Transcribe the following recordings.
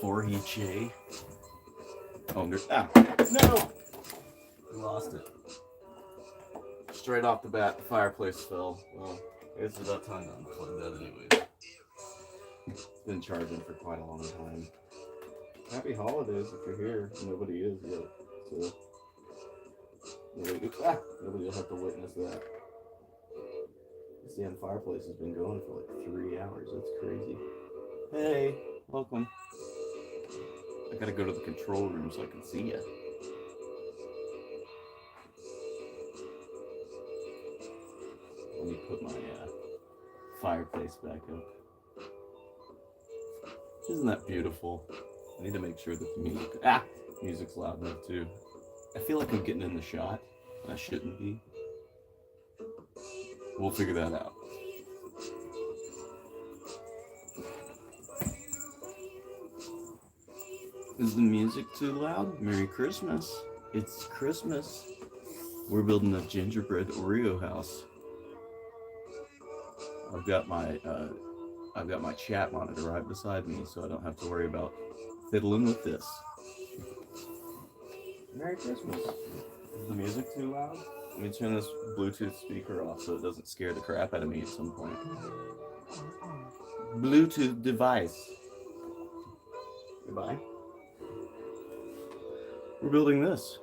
4Che. Oh, no. We lost it. Straight off the bat, the fireplace fell. Well, it's about time to unplug that anyway. It's been charging for quite a long time. Happy holidays if you're here. Nobody is yet. So nobody will have to witness that. This damn fireplace has been going for like 3 hours. That's crazy. Hey, welcome. I gotta go to the control room so I can see you. Let me put my fireplace back up. Isn't that beautiful? I need to make sure that the music's loud enough too. I feel like I'm getting in the shot, and I shouldn't be. We'll figure that out. Is the music too loud? Merry Christmas. It's Christmas. We're building a gingerbread Oreo house. I've got my chat monitor right beside me, so I don't have to worry about fiddling with this. Merry Christmas. Is the music too loud? Let me turn this Bluetooth speaker off so it doesn't scare the crap out of me at some point. Bluetooth device. Goodbye. We're building this,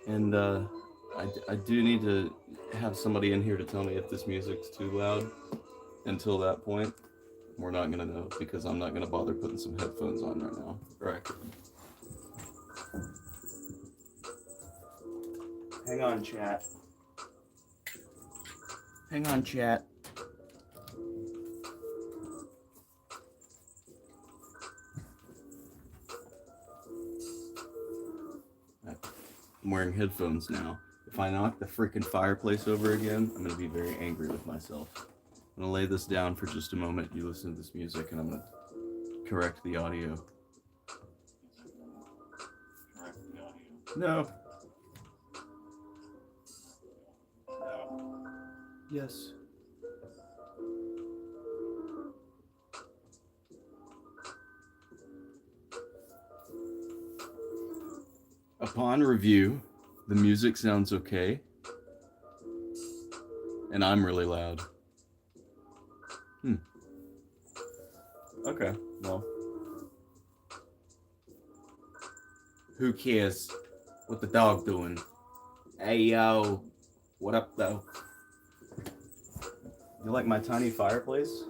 and I do need to have somebody in here to tell me if this music's too loud. Until that point, we're not gonna know because I'm not gonna bother putting some headphones on right now. Right. Hang on, chat. Hang on, chat. I'm wearing headphones now. If I knock the freaking fireplace over again, I'm gonna be very angry with myself. I'm gonna lay this down for just a moment. You listen to this music, and I'm gonna correct the audio. No. Yes. Upon review, the music sounds okay, and I'm really loud. Okay, well. Who cares what the dog doing? Hey, yo. What up, though? You like my tiny fireplace?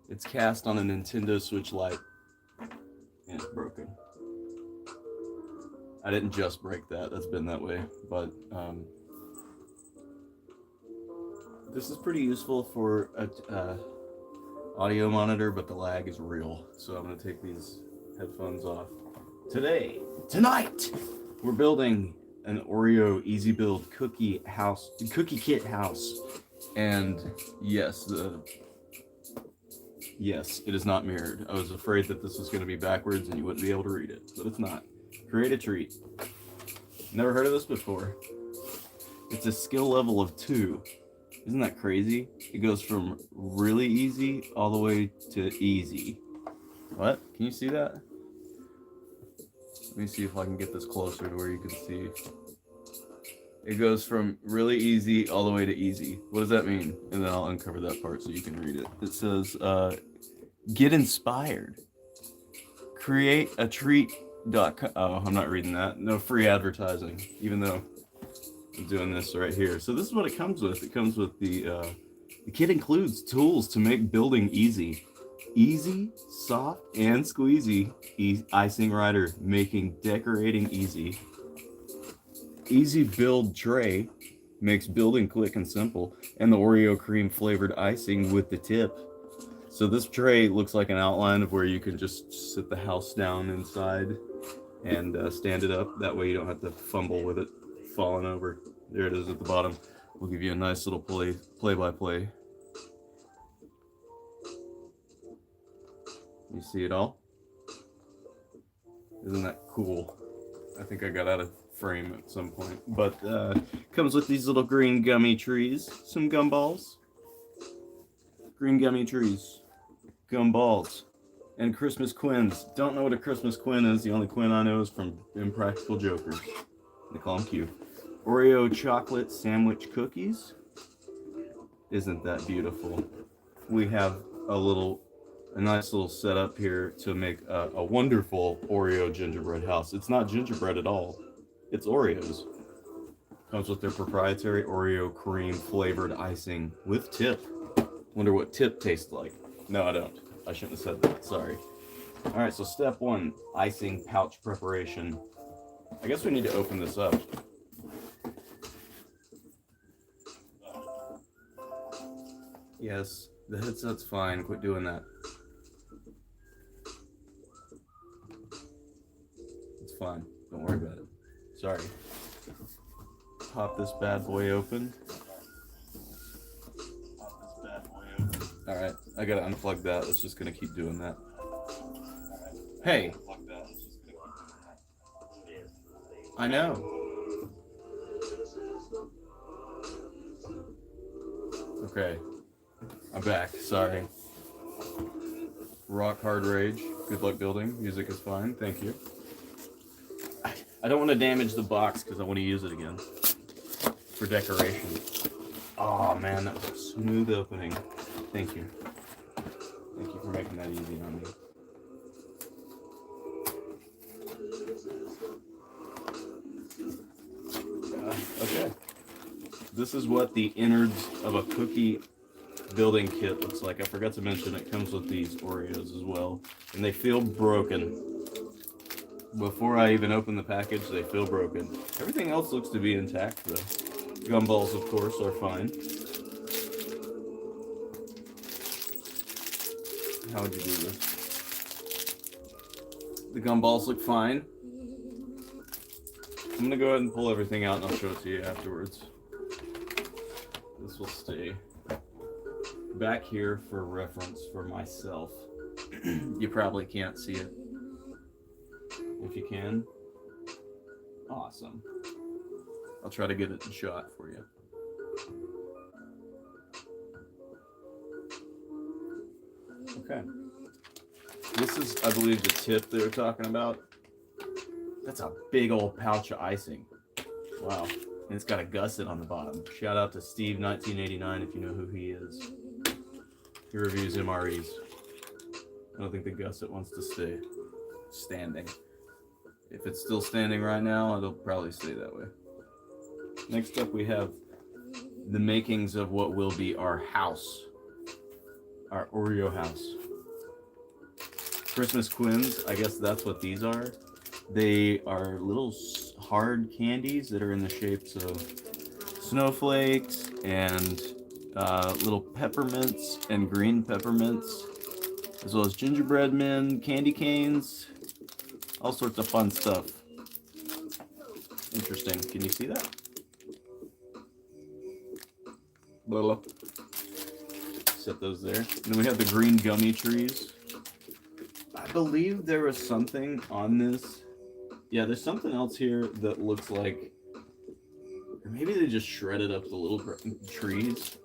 It's cast on a Nintendo Switch Lite. And it's broken. I didn't just break that. That's been that way. But, this is pretty useful for a audio monitor, but the lag is real. So I'm going to take these headphones off. Tonight, we're building an Oreo easy build cookie kit house. And yes, it is not mirrored. I was afraid that this was going to be backwards and you wouldn't be able to read it, but it's not. Create a treat. Never heard of this before. It's a skill level of 2. Isn't that crazy? It goes from really easy all the way to easy. What? Can you see that? Let me see if I can get this closer to where you can see. It goes from really easy all the way to easy. What does that mean? And then I'll uncover that part so you can read it. It says, get inspired. Create a treat.com. Oh, I'm not reading that. No free advertising, even though I'm doing this right here. So this is what it comes with. It comes with the kit includes tools to make building easy. Easy, soft, and squeezy. Icing rider, making decorating easy. Easy build tray makes building quick and simple. And the Oreo cream flavored icing with the tip. So this tray looks like an outline of where you can just sit the house down inside and stand it up. That way you don't have to fumble with it falling over. There it is at the bottom. We'll give you a nice little play-by-play. You see it all? Isn't that cool? I think I got out of frame at some point. But comes with these little green gummy trees. Some gumballs. Green gummy trees. Gumballs. And Christmas Quins. Don't know what a Christmas Quin is. The only Quin I know is from Impractical Jokers. They call them Q. Oreo chocolate sandwich cookies. Isn't that beautiful? We have a nice little setup here to make a wonderful Oreo gingerbread house. It's not gingerbread at all. It's Oreos. Comes with their proprietary Oreo cream flavored icing with tip. Wonder what tip tastes like. No, I don't. I shouldn't have said that. Sorry. All right, so step one, icing pouch preparation. I guess we need to open this up. Yes, the headset's fine. Quit doing that. It's fine. Don't worry about it. Sorry. Pop this bad boy open. Alright, I gotta unplug that. It's just gonna keep doing that. Hey! I know. Okay. I'm back. Sorry. Rock hard rage. Good luck building. Music is fine. Thank you. I don't want to damage the box because I want to use it again for decoration. Oh man, that was a smooth opening. Thank you. Thank you for making that easy on me. Okay. This is what the innards of a cookie building kit looks like. I forgot to mention it comes with these Oreos as well. And they feel broken. Before I even open the package, they feel broken. Everything else looks to be intact though. Gumballs, of course, are fine. How would you do this? The gumballs look fine. I'm gonna go ahead and pull everything out and I'll show it to you afterwards. This will stay back here for reference for myself. You probably can't see it. If you can, awesome. I'll try to get it in shot for you. Okay. This is, I believe, the tip they were talking about. That's a big old pouch of icing. Wow. And it's got a gusset on the bottom. Shout out to Steve 1989 if you know who he is. He reviews MREs. I don't think the gusset wants to stay standing. If it's still standing right now, it'll probably stay that way. Next up we have the makings of what will be our house. Our Oreo house. Christmas Quins, I guess that's what these are. They are little hard candies that are in the shapes of snowflakes and little peppermints and green peppermints, as well as gingerbread men, candy canes, all sorts of fun stuff. Interesting. Can you see that? Blah, blah. Set those there. And then we have the green gummy trees. I believe there was something on this. Yeah, there's something else here that looks like, or maybe they just shredded up the little trees.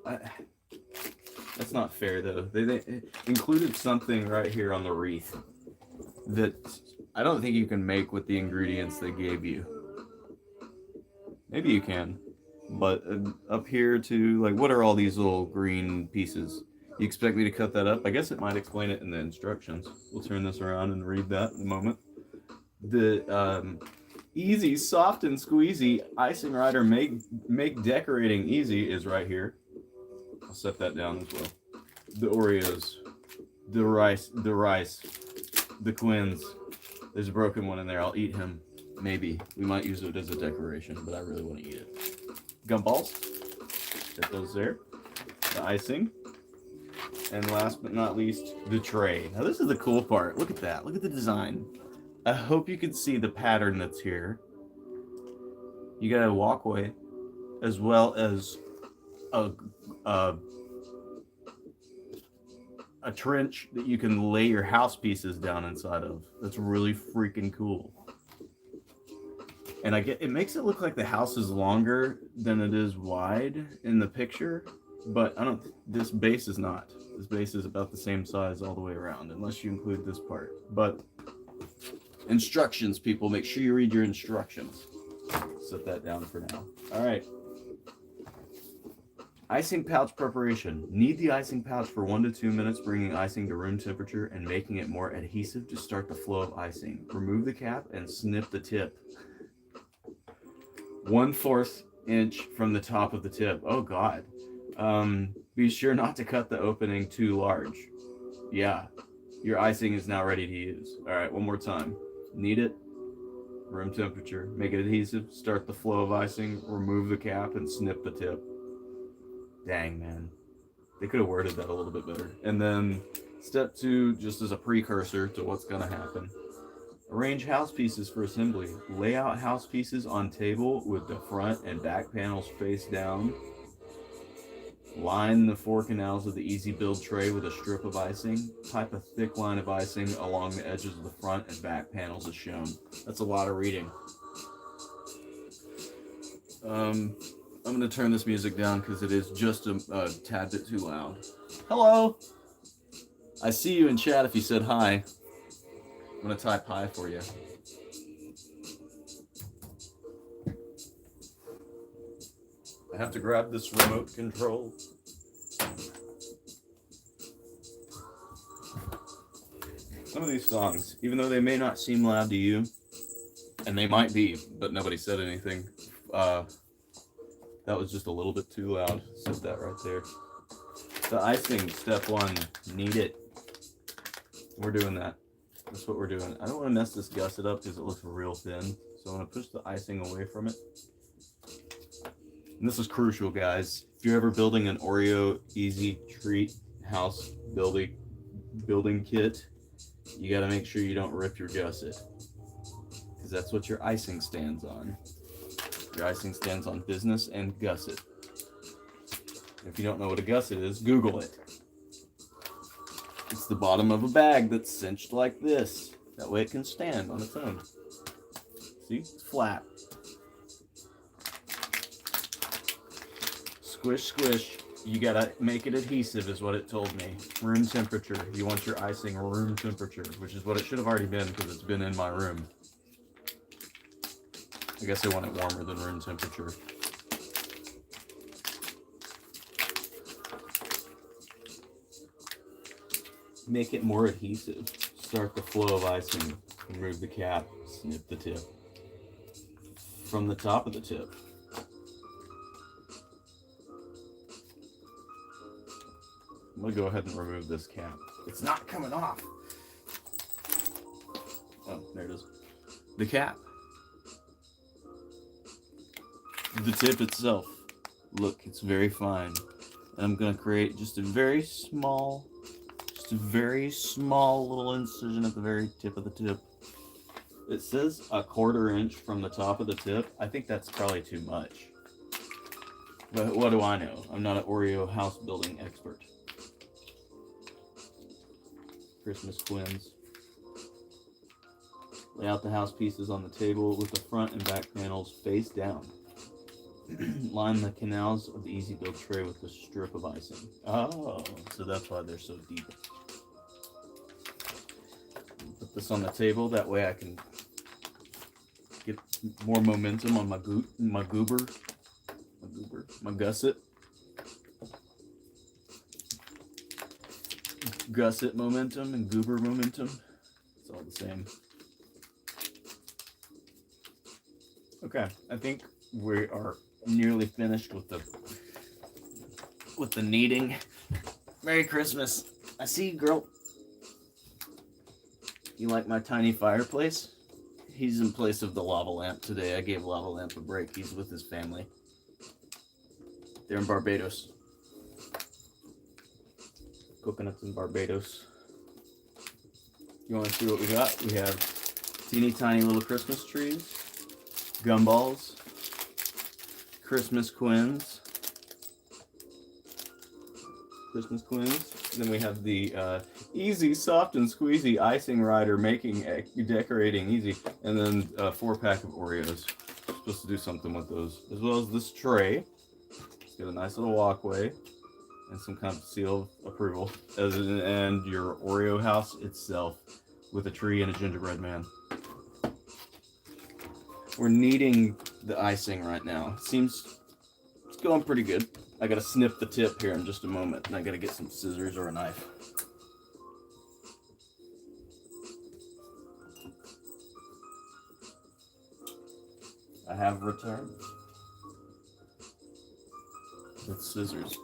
That's not fair though. They included something right here on the wreath that I don't think you can make with the ingredients they gave you. Maybe you can, but up here to, like, what are all these little green pieces? You expect me to cut that up? I guess it might explain it in the instructions. We'll turn this around and read that in a moment. The easy, soft and squeezy icing rider make decorating easy is right here. I'll set that down as well. The Oreos, the rice, the Quins. There's a broken one in there. I'll eat him. Maybe. We might use it as a decoration, but I really want to eat it. Gumballs. Set those there. The icing. And last but not least, the tray. Now this is the cool part. Look at that. Look at the design. I hope you can see the pattern that's here. You got a walkway, as well as a trench that you can lay your house pieces down inside of. That's really freaking cool. And it makes it look like the house is longer than it is wide in the picture, but this base is not. This base is about the same size all the way around, unless you include this part. But instructions, people, make sure you read your instructions. Set that down for now. All right. Icing pouch preparation. Knead the icing pouch for 1 to 2 minutes, bringing icing to room temperature and making it more adhesive to start the flow of icing. Remove the cap and snip the tip 1/4 inch from the top of the tip. Oh God. Be sure not to cut the opening too large. Yeah, your icing is now ready to use. All right, one more time. Knead it, room temperature, make it adhesive, start the flow of icing, remove the cap, and snip the tip. Dang, man. They could have worded that a little bit better. And then step 2, just as a precursor to what's going to happen. Arrange house pieces for assembly. Lay out house pieces on table with the front and back panels face down. Line the 4 canals of the easy build tray with a strip of icing. Pipe a thick line of icing along the edges of the front and back panels as shown. That's a lot of reading. I'm going to turn this music down because it is just a tad bit too loud. Hello! I see you in chat if you said hi. I'm going to type hi for you. I have to grab this remote control. Some of these songs, even though they may not seem loud to you, and they might be, but nobody said anything, that was just a little bit too loud. Set that right there. The icing, step 1, knead it. We're doing that. That's what we're doing. I don't want to mess this gusset up because it looks real thin, so I'm going to push the icing away from it. And this is crucial, guys. If you're ever building an Oreo easy treat house building kit, you got to make sure you don't rip your gusset, because that's what your icing stands on. Your icing stands on business and gusset. If you don't know what a gusset is, Google it. It's the bottom of a bag that's cinched like this. That way it can stand on its own. See? It's flat. Squish, squish. You gotta make it adhesive is what it told me. Room temperature. You want your icing room temperature, which is what it should have already been because it's been in my room. I guess I want it warmer than room temperature. Make it more adhesive. Start the flow of icing. Remove the cap. Snip the tip. From the top of the tip. I'm going to go ahead and remove this cap. It's not coming off. Oh, there it is. The cap. The tip itself. Look, it's very fine. And I'm going to create just a very small little incision at the very tip of the tip. It says 1/4 inch from the top of the tip. I think that's probably too much. But what do I know? I'm not an Oreo house building expert. Christmas twins. Lay out the house pieces on the table with the front and back panels face down. Line the canals of the easy build tray with a strip of icing. Oh, so that's why they're so deep. Put this on the table, that way I can get more momentum on my gusset. Gusset momentum and goober momentum. It's all the same. Okay, I think we are nearly finished with the kneading. Merry Christmas. I see you, girl. You like my tiny fireplace? He's in place of the lava lamp today. I gave lava lamp a break. He's with his family. They're in Barbados. Coconuts in Barbados. You want to see what we got? We have teeny tiny little Christmas trees, gumballs, Christmas quins. Then we have the easy, soft, and squeezy icing rider making, decorating easy. And then a 4-pack of Oreos. Supposed to do something with those. As well as this tray. It's got a nice little walkway. and some kind of seal of approval, and your Oreo house itself with a tree and a gingerbread man. We're kneading the icing right now. Seems it's going pretty good. I gotta snip the tip here in just a moment, and I gotta get some scissors or a knife. I have returned with scissors.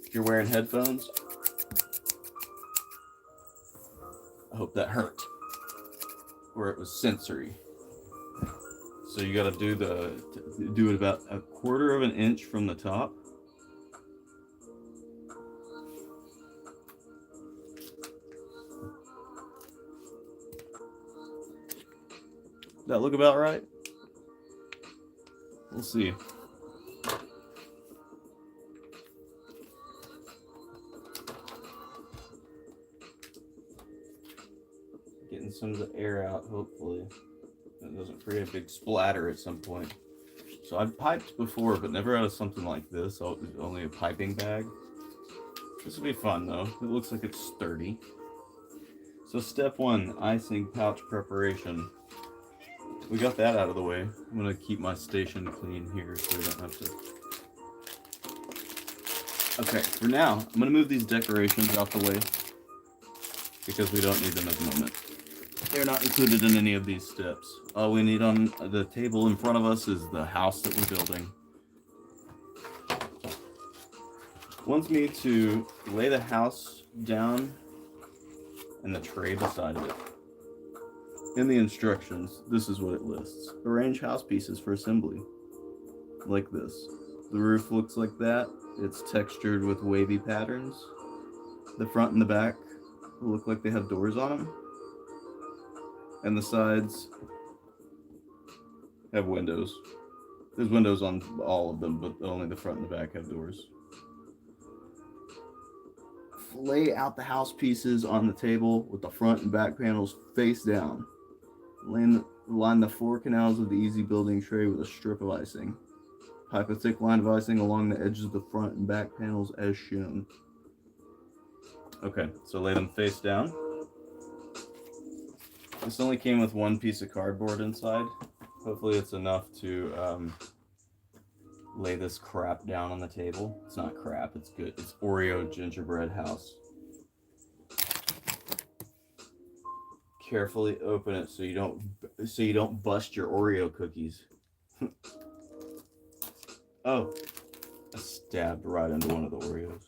If you're wearing headphones, I hope that hurt, or it was sensory. So you got to do it about 1/4 of an inch from the top. That look about right? We'll see. Getting some of the air out, hopefully. It doesn't create a big splatter at some point. So I've piped before, but never out of something like this. Only a piping bag. This will be fun though. It looks like it's sturdy. So step 1, icing pouch preparation. We got that out of the way. I'm gonna keep my station clean here so we don't have to. Okay, for now, I'm gonna move these decorations out the way because we don't need them at the moment. They're not included in any of these steps. All we need on the table in front of us is the house that we're building. Wants me to lay the house down and the tray beside it. In the instructions, this is what it lists. Arrange house pieces for assembly. Like this. The roof looks like that. It's textured with wavy patterns. The front and the back look like they have doors on them. And the sides have windows. There's windows on all of them, but only the front and the back have doors. Lay out the house pieces on the table with the front and back panels face down. Line the 4 canals of the easy building tray with a strip of icing. Pipe a thick line of icing along the edges of the front and back panels as shown. Okay, so lay them face down. This only came with 1 piece of cardboard inside. Hopefully it's enough to lay this crap down on the table. It's not crap, it's good. It's Oreo gingerbread house. Carefully open it so you don't bust your Oreo cookies. Oh, I stabbed right into one of the Oreos.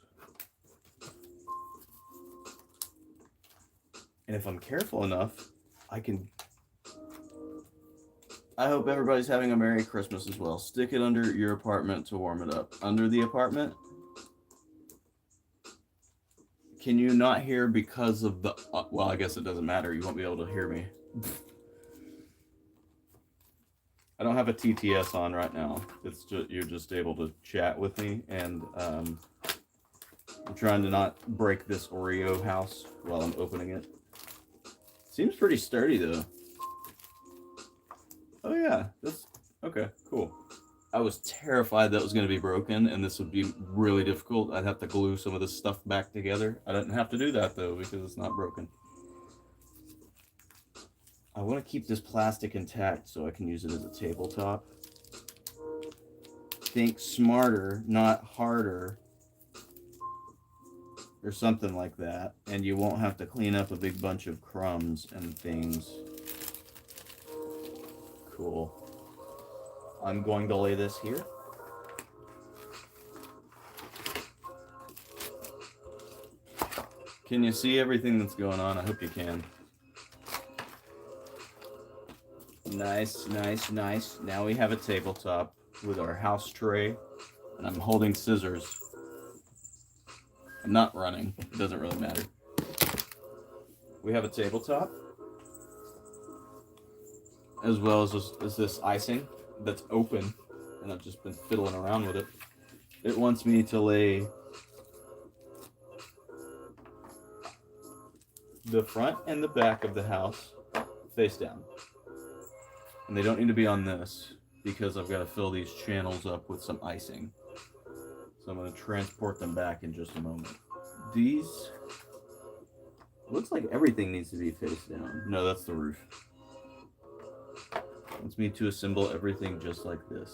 And if I'm careful enough, I hope everybody's having a Merry Christmas as well. Stick it under your apartment to warm it up. Under the apartment. Can you not hear because of the... well, I guess it doesn't matter. You won't be able to hear me. I don't have a TTS on right now. It's just you're just able to chat with me, and I'm trying to not break this Oreo house while I'm opening it. Seems pretty sturdy though. Oh yeah, that's okay, cool. I was terrified that was going to be broken and this would be really difficult. I'd have to glue some of this stuff back together. I didn't have to do that though because it's not broken. I want to keep this plastic intact so I can use it as a tabletop. Think smarter, not harder, or something like that, and you won't have to clean up a big bunch of crumbs and things. Cool. I'm going to lay this here. Can you see everything that's going on? I hope you can. Nice, nice, nice. Now we have a tabletop with our house tray, and I'm holding scissors. I'm not running. It doesn't really matter. We have a tabletop, as well as this icing that's open, and I've just been fiddling around with it. It wants me to lay the front and the back of the house face down. And they don't need to be on this because I've got to fill these channels up with some icing. So I'm going to transport them back in just a moment. These... Looks like everything needs to be face down. No, that's the roof. Wants me to assemble everything just like this.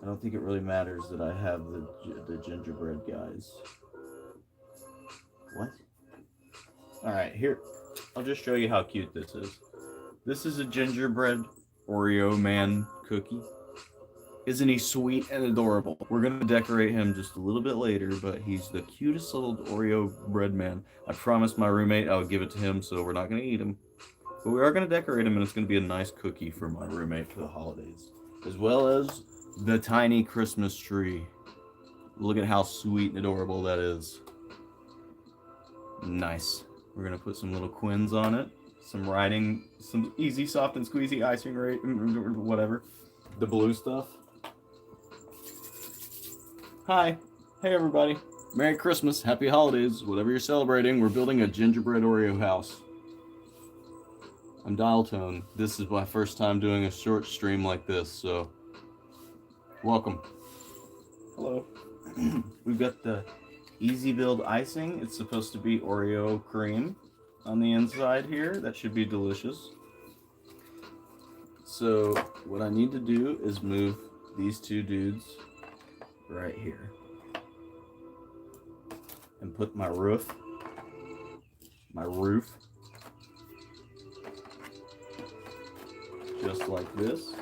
I don't think it really matters that I have the gingerbread guys. What? Alright, here. I'll just show you how cute this is. This is a gingerbread Oreo man cookie. Isn't he sweet and adorable? We're going to decorate him just a little bit later, but he's the cutest little Oreo bread man. I promised my roommate I would give it to him, so we're not going to eat him. But we are going to decorate him, and it's going to be a nice cookie for my roommate for the holidays. As well as the tiny Christmas tree. Look at how sweet and adorable that is. Nice. We're going to put some little quins on it. Some writing, some easy, soft, and squeezy icing, right? Whatever. The blue stuff. Hi. Hey, everybody. Merry Christmas. Happy holidays. Whatever you're celebrating, we're building a gingerbread Oreo house. I'm Dial Tone. This is my first time doing a short stream like this, so welcome. Hello. We've got the easy build icing. It's supposed to be Oreo cream on the inside here. That should be delicious. So what I need to do is move these two dudes right here and put my roof just like this.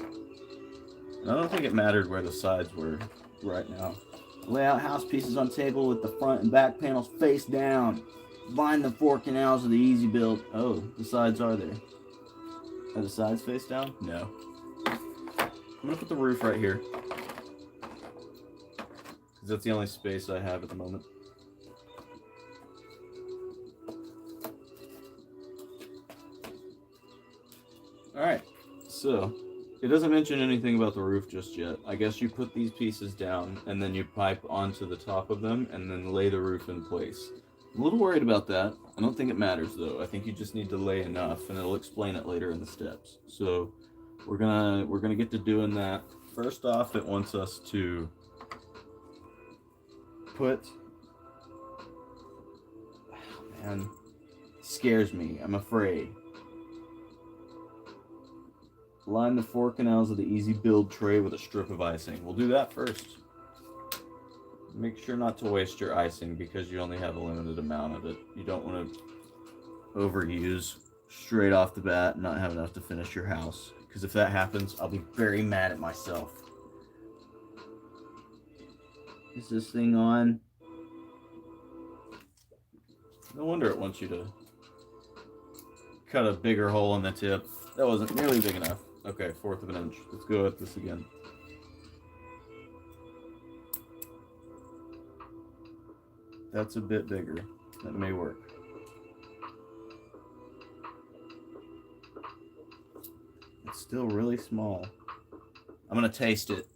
And I don't think it mattered where the sides were right now. Lay out house pieces on table with the front and back panels face down. Line the 4 canals of the easy build. Oh, the sides are there. Are the sides face down? No. I'm gonna put the roof right here, because that's the only space I have at the moment. Alright, so it doesn't mention anything about the roof just yet. I guess you put these pieces down and then you pipe onto the top of them and then lay the roof in place. I'm a little worried about that. I don't think it matters though. I think you just need to lay enough, and it'll explain it later in the steps. So we're gonna get to doing that. First off, it wants us to put, oh man, scares me. I'm afraid. Line the 4 canals of the easy build tray with a strip of icing. We'll do that first. Make sure not to waste your icing because you only have a limited amount of it. You don't want to overuse straight off the bat and not have enough to finish your house. Because if that happens, I'll be very mad at myself. Is this thing on? No wonder it wants you to cut a bigger hole in the tip. That wasn't nearly big enough. Okay, 1/4 of an inch. Let's go at this again. That's a bit bigger. That may work. It's still really small. I'm gonna taste it.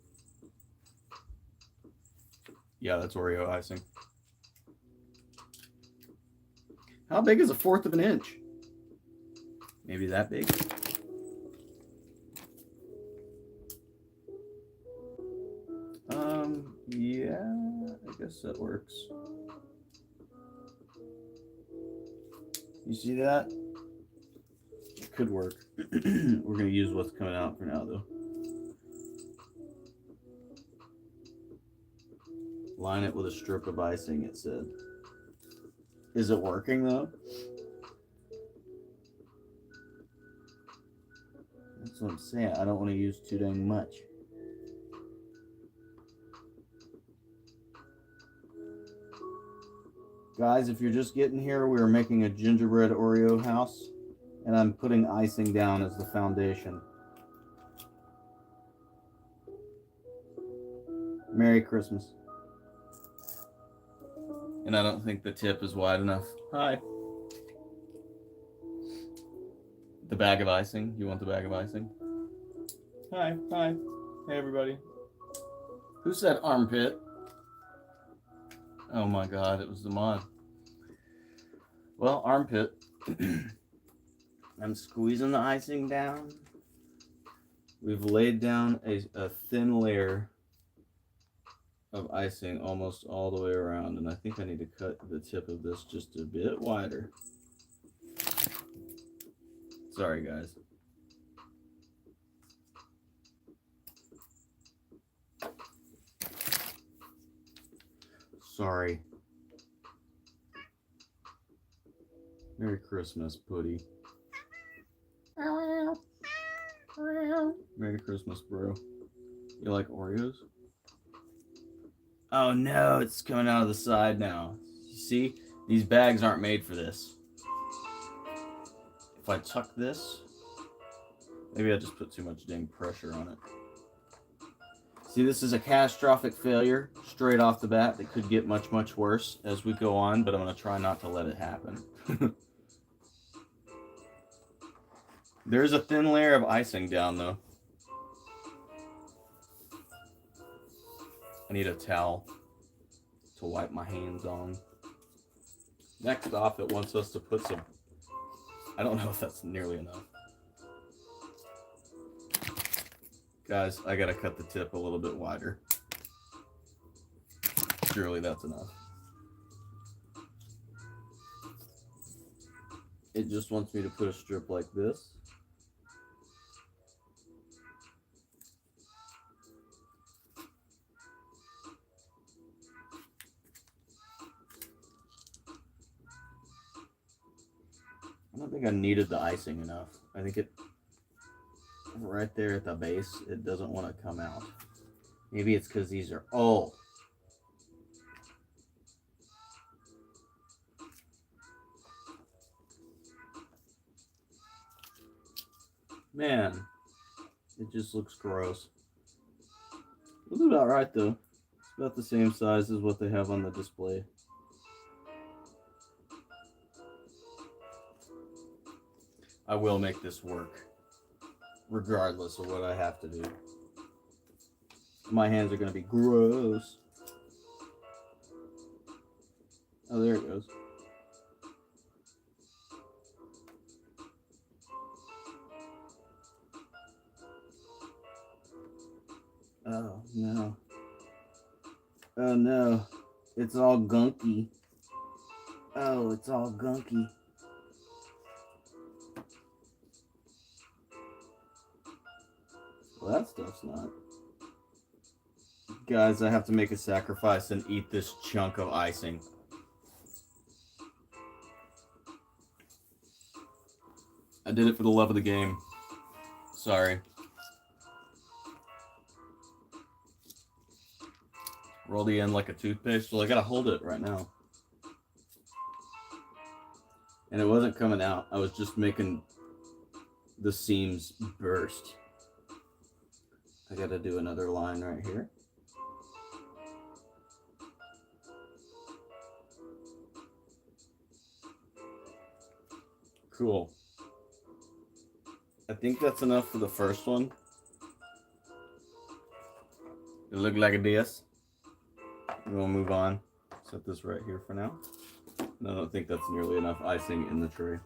Yeah, that's Oreo icing. How big is a 1/4 of an inch? Maybe that big? Yeah, I guess that works. You see that? It could work. We're gonna use what's coming out for now though. Line it with a strip of icing, it said. Is it working though? That's what I'm saying. I don't want to use too dang much. Guys, if you're just getting here, we are making a gingerbread Oreo house, and I'm putting icing down as the foundation. Merry Christmas. And I don't think the tip is wide enough. Hi. The bag of icing. You want the bag of icing? Hi. Hi. Hey, everybody. Who said armpit? Oh my god, it was the mod. Well, armpit. I'm squeezing the icing down. We've laid down a thin layer of icing almost all the way around, and I think I need to cut the tip of this just a bit wider. Sorry, guys. Sorry. Merry Christmas, Putty. Merry Christmas, bro. You like Oreos? Oh no, it's coming out of the side now. You see? These bags aren't made for this. If I tuck this, maybe I just put too much dang pressure on it. See, this is a catastrophic failure straight off the bat that could get much, much worse as we go on, but I'm going to try not to let it happen. There's a thin layer of icing down, though. I need a towel to wipe my hands on. Next off, it wants us to put some... I don't know if that's nearly enough. Guys, I gotta cut the tip a little bit wider. Surely that's enough. It just wants me to put a strip like this. I don't think I needed the icing enough. I think it, right there at the base, it doesn't want to come out. Maybe it's because these are old. Man, it just looks gross. It looks about right though. It's about the same size as what they have on the display. I will make this work, regardless of what I have to do. My hands are going to be gross. Oh, there it goes. Oh, no. Oh, no. It's all gunky. Oh, it's all gunky. Well, that stuff's not. Guys, I have to make a sacrifice and eat this chunk of icing. I did it for the love of the game. Sorry. Roll the end like a toothpaste. Well, I gotta hold it right now. And it wasn't coming out. I was just making the seams burst. I gotta do another line right here. Cool. I think that's enough for the first one. It looked like this. We'll move on. Set this right here for now. And I don't think that's nearly enough icing in the tray.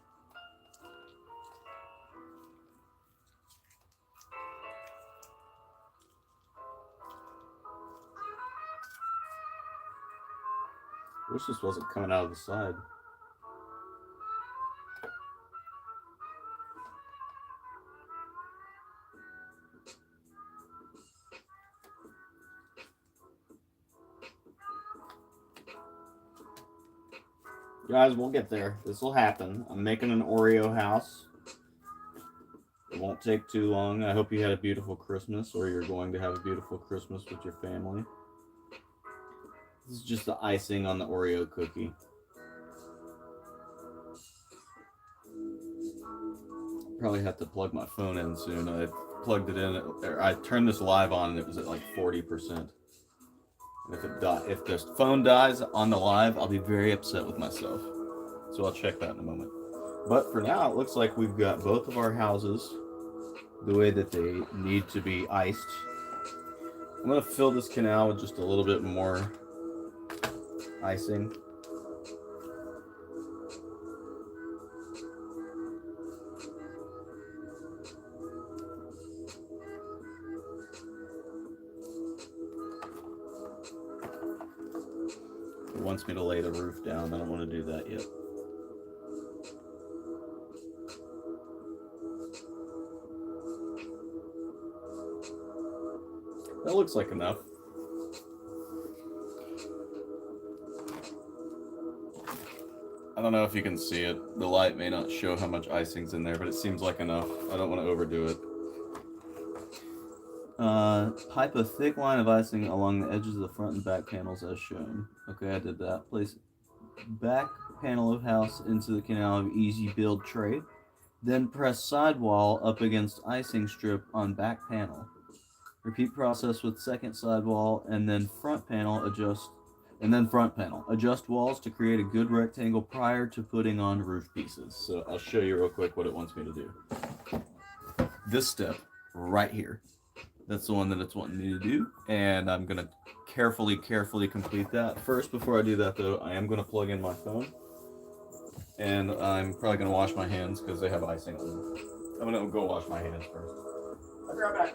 I wish this wasn't coming out of the side. Guys, we'll get there. This will happen. I'm making an Oreo house. It won't take too long. I hope you had a beautiful Christmas, or you're going to have a beautiful Christmas with your family. This is just the icing on the Oreo cookie. Probably have to plug my phone in soon. I plugged it in. I turned this live on and it was at like 40%. If the phone dies on the live, I'll be very upset with myself. So I'll check that in a moment. But for now, it looks like we've got both of our houses the way that they need to be iced. I'm going to fill this canal with just a little bit more icing. It wants me to lay the roof down. I don't want to do that yet. That looks like enough. I don't know if you can see it. The light may not show how much icing's in there, but it seems like enough. I don't want to overdo it. Pipe a thick line of icing along the edges of the front and back panels as shown. Okay, I did that. Place back panel of house into the canal of easy build tray. Then press sidewall up against icing strip on back panel. Repeat process with second sidewall and then front panel adjust. And then front panel. Adjust walls to create a good rectangle prior to putting on roof pieces. So I'll show you real quick what it wants me to do. This step right here. That's the one that it's wanting me to do. And I'm going to carefully complete that. First, before I do that though, I am going to plug in my phone. And I'm probably going to wash my hands because they have icing on them. I'm going to go wash my hands first. I'll be right back.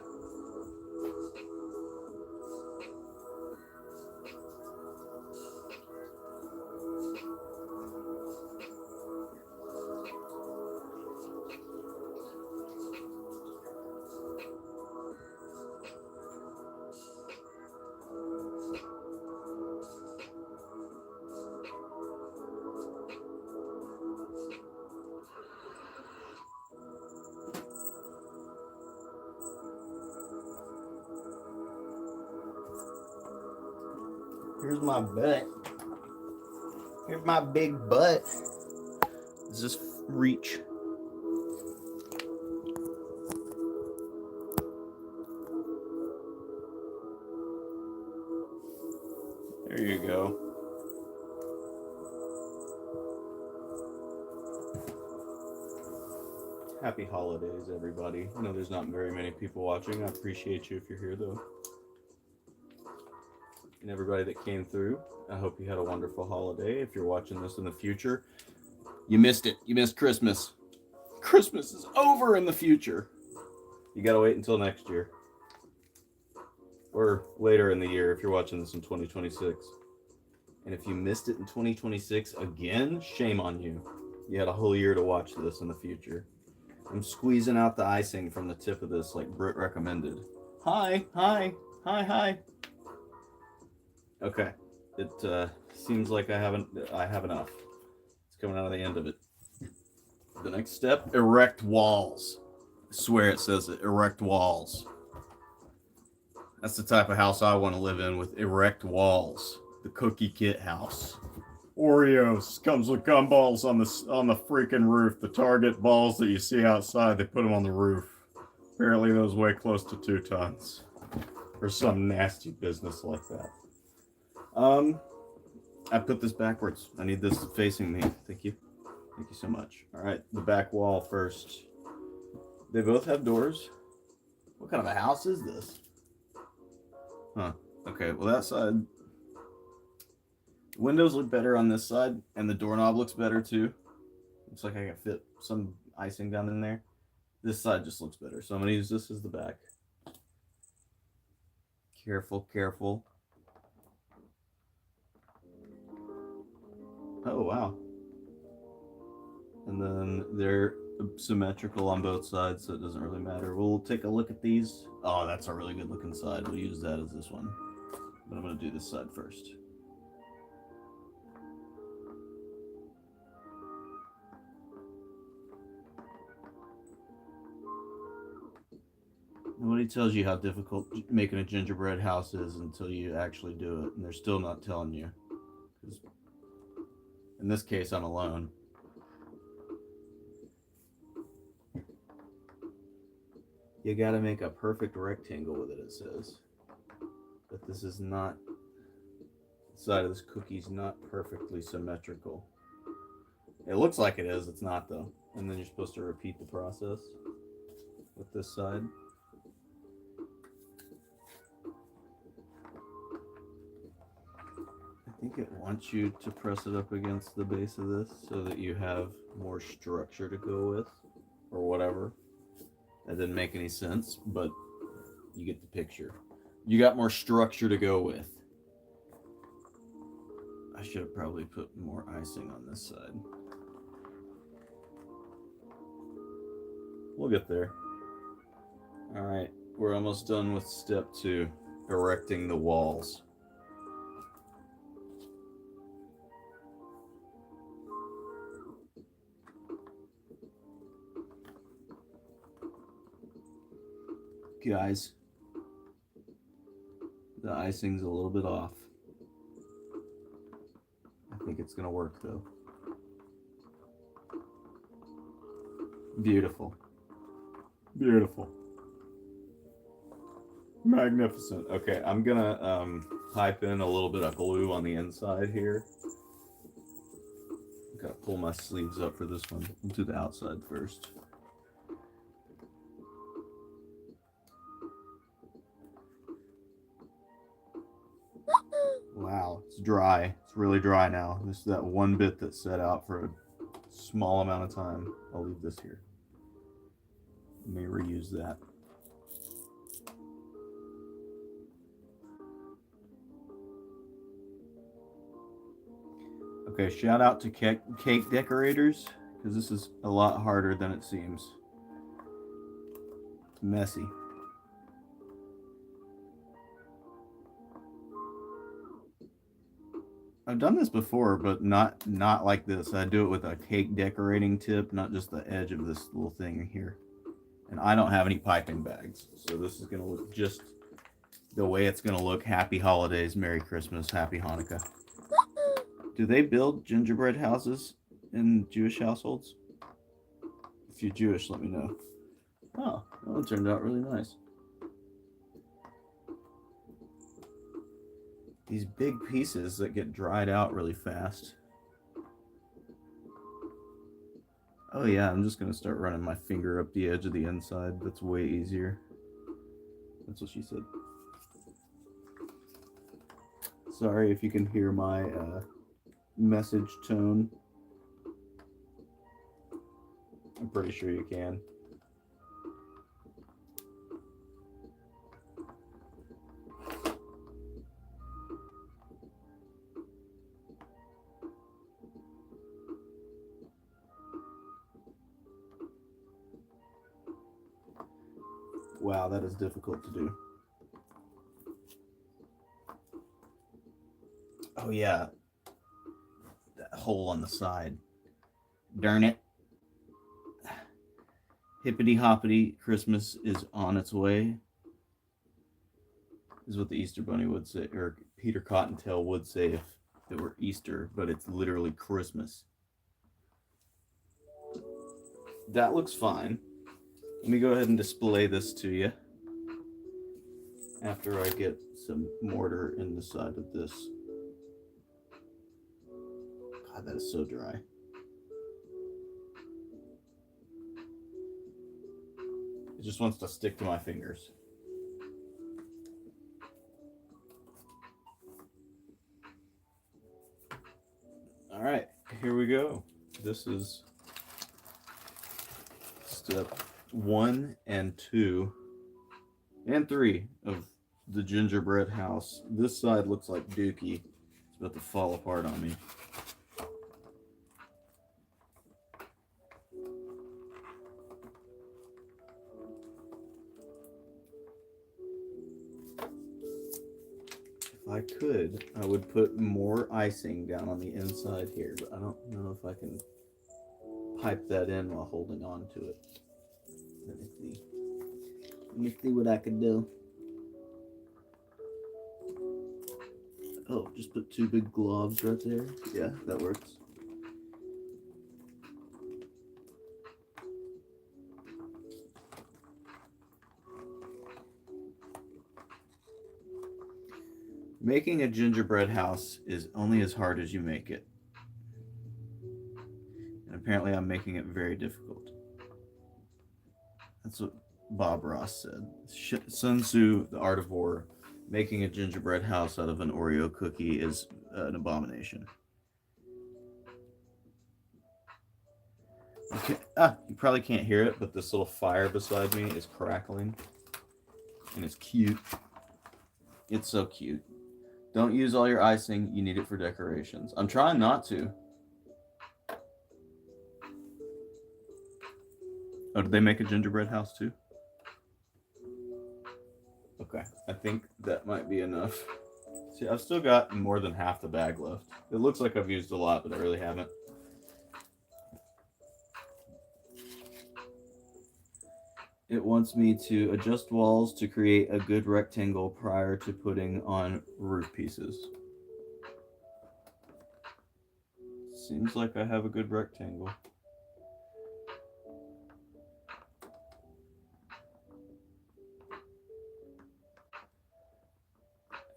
Here's my butt. Here's my big butt. Does this reach? There you go. Happy holidays, everybody. I know there's not very many people watching. I appreciate you if you're here, though. And everybody that came through, I hope you had a wonderful holiday. If you're watching this in the future, you missed it. You missed Christmas. Christmas is over in the future. You gotta wait until next year. Or later in the year if you're watching this in 2026. And if you missed it in 2026 again, shame on you. You had a whole year to watch this in the future. I'm squeezing out the icing from the tip of this like Britt recommended. Hi. Okay, it seems like I have enough. It's coming out of the end of it. The next step, erect walls. I swear it says it, erect walls. That's the type of house I want to live in, with erect walls. The cookie kit house. Oreos comes with gumballs on the freaking roof. The Target balls that you see outside, they put them on the roof. Apparently those weigh close to 2 tons. Or some nasty business like that. I put this backwards. I need this facing me. Thank you. Thank you so much. All right, the back wall first. They both have doors. What kind of a house is this? Huh. Okay, well that side. Windows look better on this side, and the doorknob looks better too. Looks like I can fit some icing down in there. This side just looks better, so I'm gonna use this as the back. Careful, careful. Oh, wow. And then they're symmetrical on both sides, so it doesn't really matter. We'll take a look at these. Oh, that's a really good looking side. We'll use that as this one. But I'm going to do this side first. Nobody tells you how difficult making a gingerbread house is until you actually do it. And they're still not telling you. In this case, I'm alone. You gotta make a perfect rectangle with it, it says. But this is not, the side of this cookie's not perfectly symmetrical. It looks like it is, it's not though. And then you're supposed to repeat the process with this side. I think it wants you to press it up against the base of this so that you have more structure to go with, or whatever. That didn't make any sense, but you get the picture. You got more structure to go with. I should have probably put more icing on this side. We'll get there. All right, we're almost done with step 2, erecting the walls. Guys, the icing's a little bit off. I think it's gonna work though. Beautiful. Beautiful. Magnificent. Okay, I'm gonna pipe in a little bit of glue on the inside here. Gotta pull my sleeves up for this one. We'll do the outside first. Wow, it's dry. It's really dry now. This is that one bit that set out for a small amount of time. I'll leave this here. Let me reuse that. Okay, shout out to cake decorators, because this is a lot harder than it seems. It's messy. I've done this before, but not like this. I do it with a cake decorating tip, not just the edge of this little thing here. And I don't have any piping bags, so this is going to look just the way it's going to look. Happy holidays, Merry Christmas, Happy Hanukkah. Do they build gingerbread houses in Jewish households? If you're Jewish, let me know. Oh, that one turned out really nice. These big pieces that get dried out really fast. Oh yeah, I'm just gonna start running my finger up the edge of the inside. That's way easier. That's what she said. Sorry if you can hear my message tone. I'm pretty sure you can. Wow, that is difficult to do. Oh yeah, that hole on the side. Darn it. Hippity hoppity, Christmas is on its way, is what the Easter Bunny would say, or Peter Cottontail would say if it were Easter, but it's literally Christmas. That looks fine. Let me go ahead and display this to you after I get some mortar in the side of this. God, that is so dry. It just wants to stick to my fingers. All right, here we go. This is step 1 and 2 and 3 of the gingerbread house. This side looks like Dookie. It's about to fall apart on me. If I could, I would put more icing down on the inside here, but I don't know if I can pipe that in while holding on to it. Let me see what I can do. Oh, just put 2 big globs right there. Yeah, that works. Making a gingerbread house is only as hard as you make it. And apparently I'm making it very difficult. That's what Bob Ross said. Sun Tzu, the Art of War, making a gingerbread house out of an Oreo cookie is an abomination. Okay. You probably can't hear it, but this little fire beside me is crackling. And it's cute. It's so cute. Don't use all your icing. You need it for decorations. I'm trying not to. Oh, did they make a gingerbread house too? Okay, I think that might be enough. See, I've still got more than half the bag left. It looks like I've used a lot, but I really haven't. It wants me to adjust walls to create a good rectangle prior to putting on roof pieces. Seems like I have a good rectangle.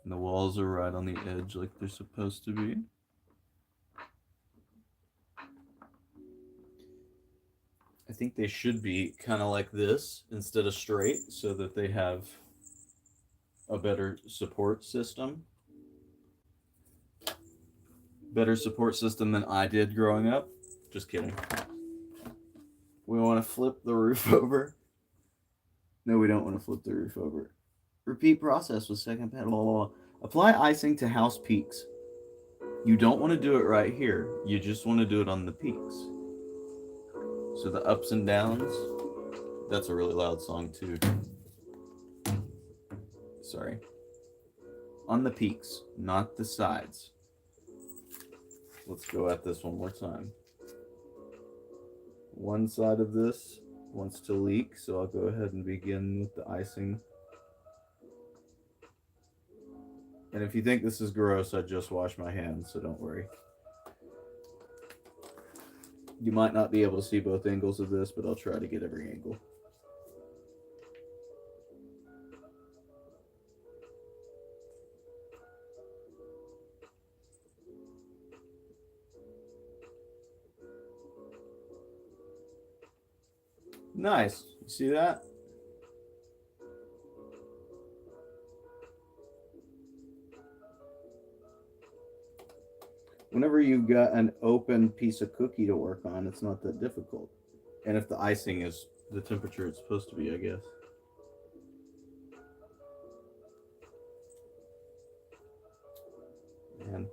And the walls are right on the edge like they're supposed to be. I think they should be kind of like this instead of straight so that they have a better support system. Better support system than I did growing up. Just kidding. We want to flip the roof over. No, we don't want to flip the roof over. Repeat process with second pedal. Apply icing to house peaks. You don't want to do it right here. You just want to do it on the peaks. So the ups and downs. That's a really loud song too. Sorry. On the peaks, not the sides. Let's go at this one more time. One side of this wants to leak, so I'll go ahead and begin with the icing. And if you think this is gross, I just washed my hands, so don't worry. You might not be able to see both angles of this, but I'll try to get every angle. Nice. You see that? Whenever you've got an open piece of cookie to work on, it's not that difficult. And if the icing is the temperature it's supposed to be, I guess. Man.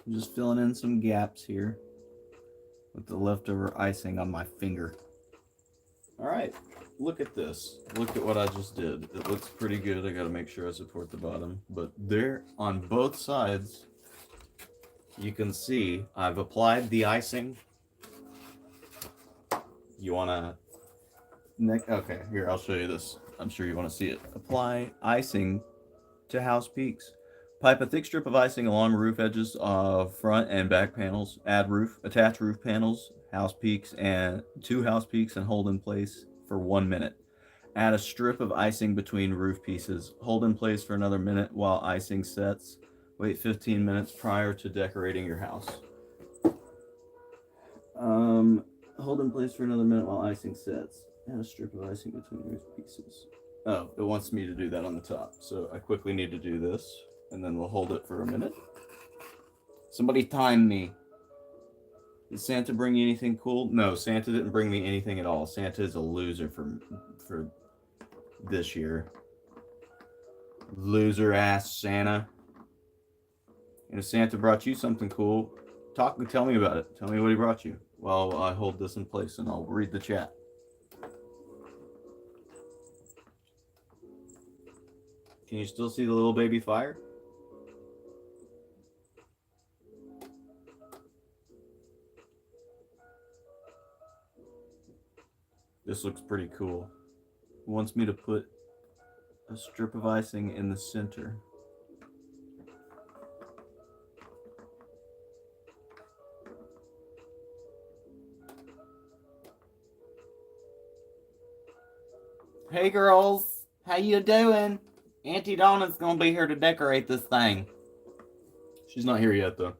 I'm just filling in some gaps here with the leftover icing on my finger. All right, look at this. Look at what I just did. It looks pretty good. I gotta make sure I support the bottom. But there, on both sides, you can see I've applied the icing. You wanna... Okay, here, I'll show you this. I'm sure you wanna see it. Apply icing to house peaks. Pipe a thick strip of icing along roof edges of front and back panels. Attach roof panels, house peaks, and two house peaks, and hold in place for 1 minute. Add a strip of icing between roof pieces. Hold in place for another minute while icing sets. Wait 15 minutes prior to decorating your house. Hold in place for another minute while icing sets. Add a strip of icing between roof pieces. Oh, it wants me to do that on the top, so I quickly need to do this. And then we'll hold it for a minute. Somebody time me. Did Santa bring you anything cool? No, Santa didn't bring me anything at all. Santa is a loser for this year. Loser ass Santa. And if Santa brought you something cool, tell me about it. Tell me what he brought you while I hold this in place, and I'll read the chat. Can you still see the little baby fire? This looks pretty cool. It wants me to put a strip of icing in the center. Hey girls, how you doing? Auntie Donna's gonna be here to decorate this thing. She's not here yet though.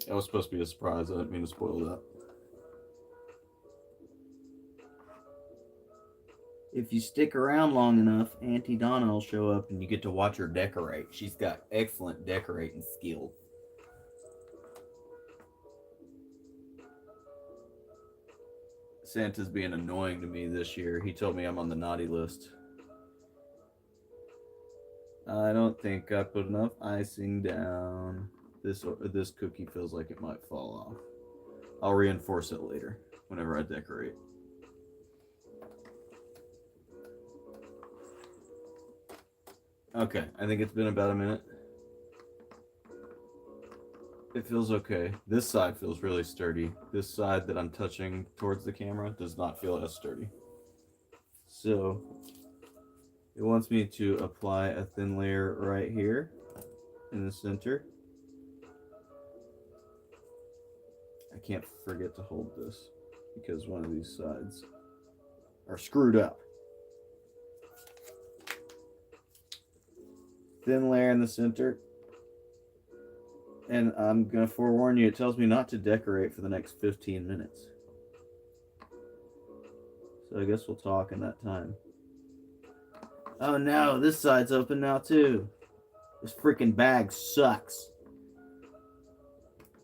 That was supposed to be a surprise. I didn't mean to spoil that. If you stick around long enough, Auntie Donna will show up and you get to watch her decorate. She's got excellent decorating skills. Santa's being annoying to me this year. He told me I'm on the naughty list. I don't think I put enough icing down. This cookie feels like it might fall off. I'll reinforce it later whenever I decorate. Okay, I think it's been about a minute. It feels okay. This side feels really sturdy. This side that I'm touching towards the camera does not feel as sturdy. So it wants me to apply a thin layer right here in the center. I can't forget to hold this because one of these sides are screwed up. Thin layer in the center. And I'm going to forewarn you, it tells me not to decorate for the next 15 minutes. So I guess we'll talk in that time. Oh no, this side's open now too. This freaking bag sucks.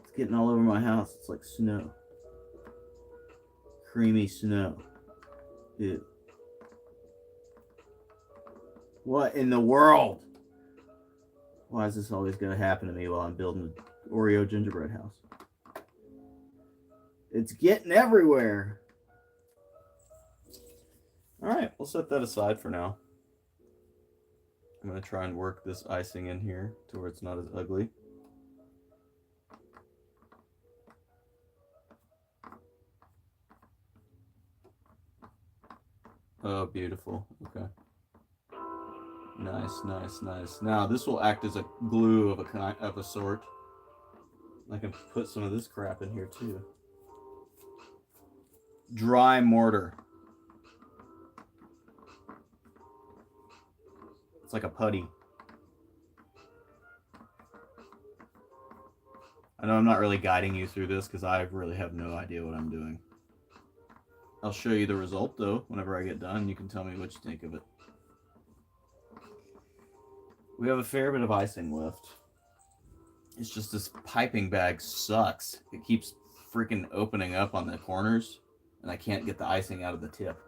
It's getting all over my house. It's like snow. Creamy snow. Ew. What in the world? Why is this always going to happen to me while I'm building an Oreo gingerbread house? It's getting everywhere. Alright, we'll set that aside for now. I'm going to try and work this icing in here to where it's not as ugly. Oh, beautiful. Okay. Nice, nice, nice. Now this will act as a glue of a sort. I can put some of this crap in here too. Dry mortar. It's like a putty. I know I'm not really guiding you through this because I really have no idea what I'm doing. I'll show you the result though whenever I get done. You can tell me what you think of it. We have a fair bit of icing left. It's just this piping bag sucks. It keeps freaking opening up on the corners, and I can't get the icing out of the tip.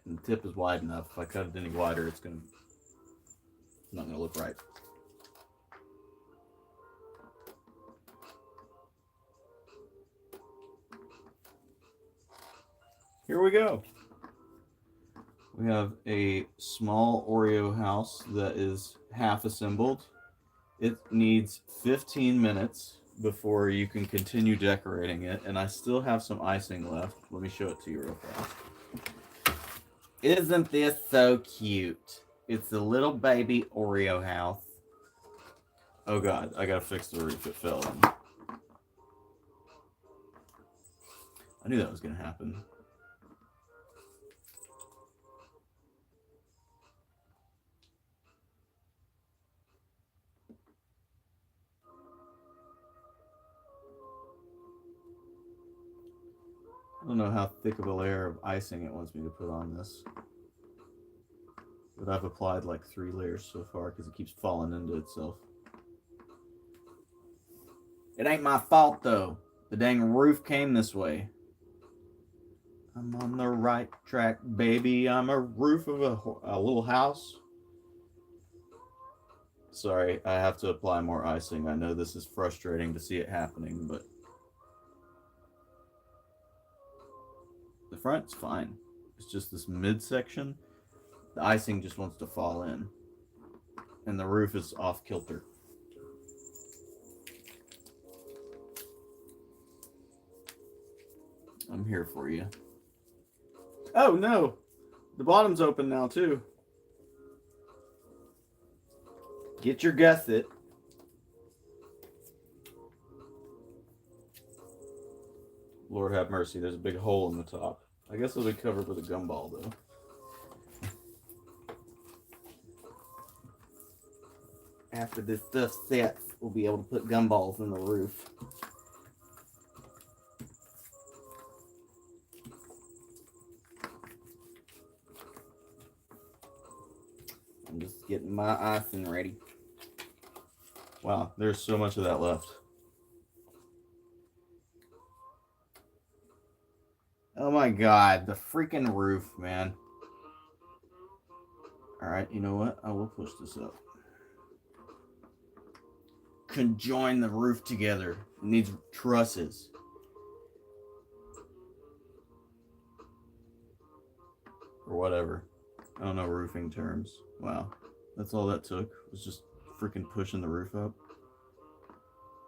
And the tip is wide enough. If I cut it any wider, it's not gonna look right. Here we go. We have a small Oreo house that is half assembled. It needs 15 minutes before you can continue decorating it, and I still have some icing left. Let me show it to you real fast. Isn't this so cute? It's a little baby Oreo house. Oh god, I gotta fix the roof. It fell in. I knew that was gonna happen. I don't know how thick of a layer of icing it wants me to put on this. But I've applied like 3 layers so far because it keeps falling into itself. It ain't my fault though. The dang roof came this way. I'm on the right track, baby. I'm a roof of a little house. Sorry, I have to apply more icing. I know this is frustrating to see it happening, but the front's fine. It's just this midsection. The icing just wants to fall in. And the roof is off kilter. I'm here for you. Oh no! The bottom's open now too. Get your gusset. Lord have mercy, there's a big hole in the top. I guess it'll be covered with a gumball though. After this stuff sets, we'll be able to put gumballs in the roof. I'm just getting my icing ready. Wow, there's so much of that left. my god, the freaking roof, man. Alright, you know what? I will push this up. Conjoin the roof together. It needs trusses. Or whatever. I don't know roofing terms. Wow. That's all that took. Was just freaking pushing the roof up.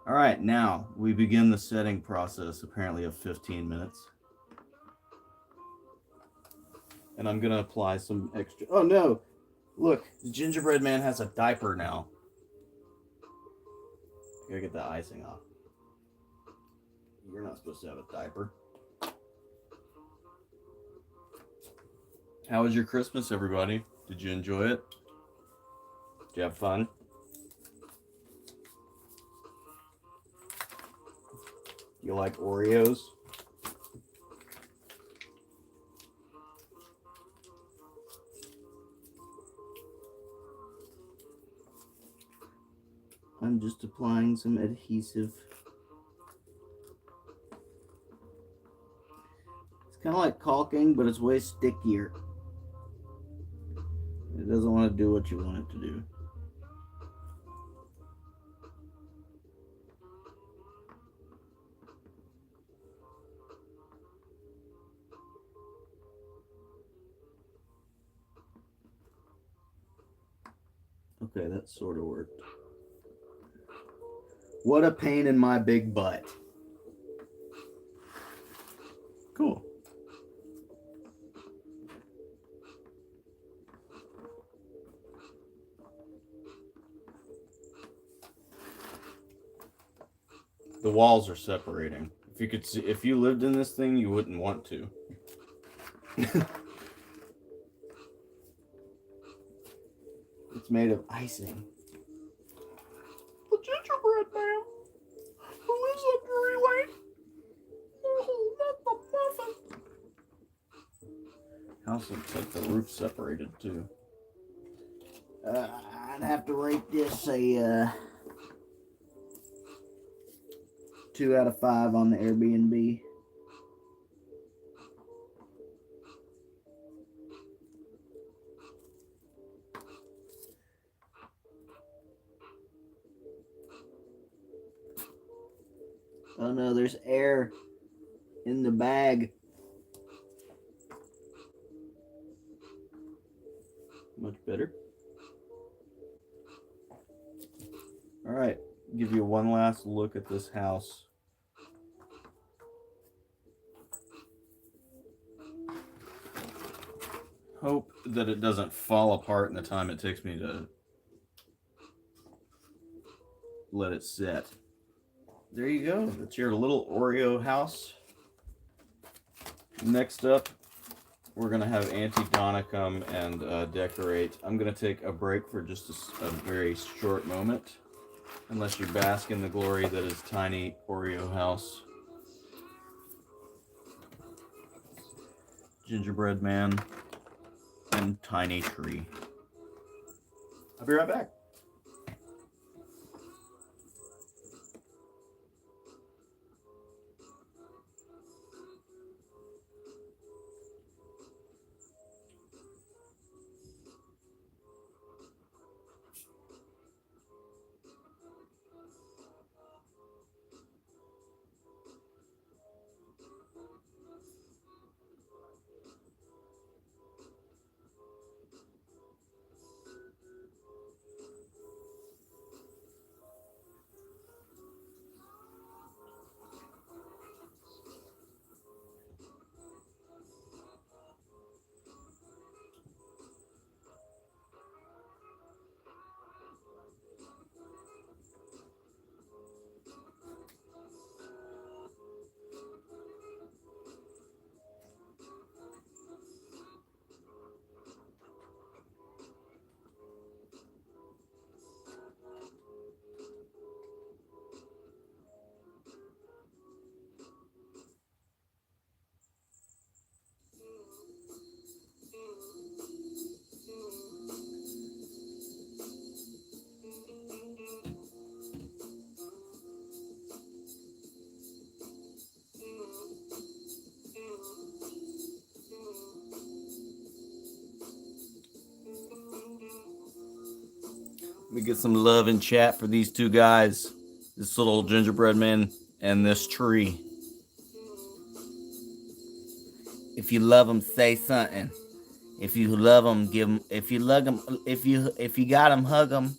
Alright, now we begin the setting process, apparently of 15 minutes. And I'm gonna apply some extra. Oh no! Look, the gingerbread man has a diaper now. Gotta get the icing off. You're not supposed to have a diaper. How was your Christmas, everybody? Did you enjoy it? Did you have fun? You like Oreos? I'm just applying some adhesive. It's kind of like caulking, but it's way stickier. It doesn't want to do what you want it to do. Okay, that sort of worked. What a pain in my big butt. Cool. The walls are separating. If you could see, if you lived in this thing, you wouldn't want to. It's made of icing. The gingerbread man who lives up Drury Lane. No, not the muffin. House looks like the roof separated too. I'd have to rate this a 2 out of 5 on the Airbnb. Oh no, there's air in the bag. Much better. All right, give you one last look at this house. Hope that it doesn't fall apart in the time it takes me to let it set. There you go. That's your little Oreo house. Next up, we're going to have Auntie Donna come and decorate. I'm going to take a break for just a very short moment. Unless you bask in the glory that is tiny Oreo house. Gingerbread man and tiny tree. I'll be right back. We get some love in chat for these two guys. This little gingerbread man and this tree. If you love them, say something. If you love them, give them. If you love them, if you got them, hug them.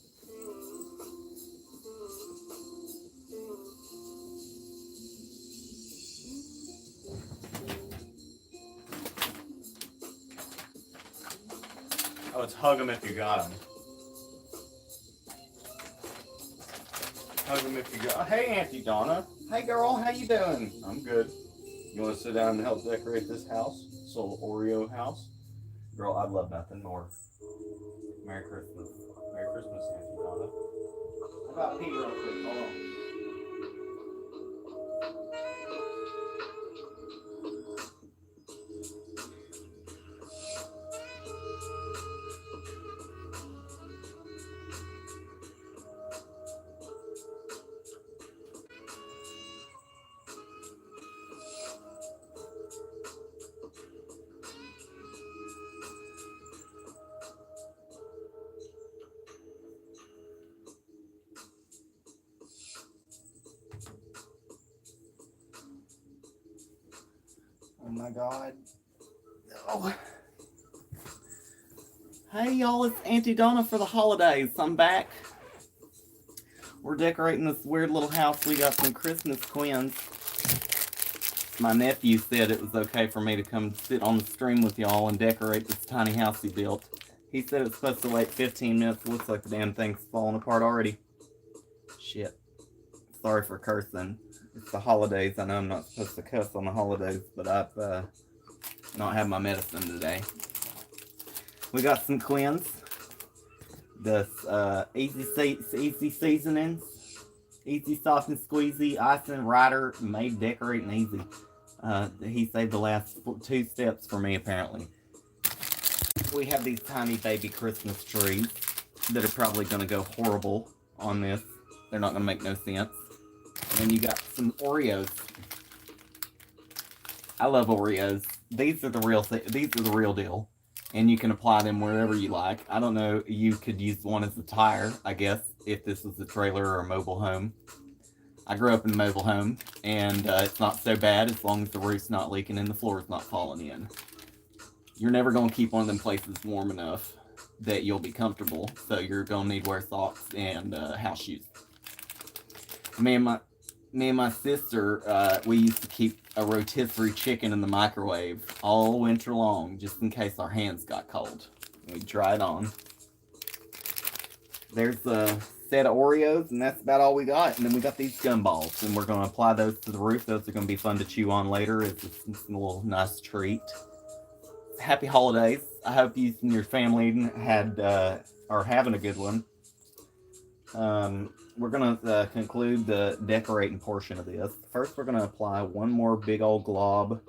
Oh, it's hug them if you got them. Hug them if you got. Oh, hey, Auntie Donna. Hey, girl. How you doing? I'm good. You want to sit down and help decorate this house? This little Oreo house? Girl, I'd love nothing more. Merry Christmas. Merry Christmas, Auntie Donna. How about pee real quick? Hold on. Oh my God. Oh. Hey y'all, it's Auntie Donna for the holidays. I'm back. We're decorating this weird little house. We got some Christmas quins. My nephew said it was okay for me to come sit on the stream with y'all and decorate this tiny house he built. He said it's supposed to wait 15 minutes. Looks like the damn thing's falling apart already. Shit. Sorry for cursing. It's the holidays. I know I'm not supposed to cuss on the holidays, but I've not had my medicine today. We got some quins. This easy seasonings, easy soft and squeezy, icing, rider, made decorating easy. He saved the last 2 steps for me apparently. We have these tiny baby Christmas trees that are probably going to go horrible on this. They're not going to make no sense. And then you got some Oreos. I love Oreos. These are the real deal. And you can apply them wherever you like. I don't know, you could use one as a tire, I guess, if this was a trailer or a mobile home. I grew up in a mobile home, and it's not so bad as long as the roof's not leaking and the floor's not falling in. You're never going to keep one of them places warm enough that you'll be comfortable, so you're going to need to wear socks and house shoes. Me and my sister, we used to keep a rotisserie chicken in the microwave all winter long, just in case our hands got cold. We'd try it on. There's a set of Oreos, and that's about all we got. And then we got these gumballs, and we're going to apply those to the roof. Those are going to be fun to chew on later. It's a little nice treat. Happy holidays. I hope you and your family are having a good one. We're going to conclude the decorating portion of this. First, we're going to apply one more big old glob.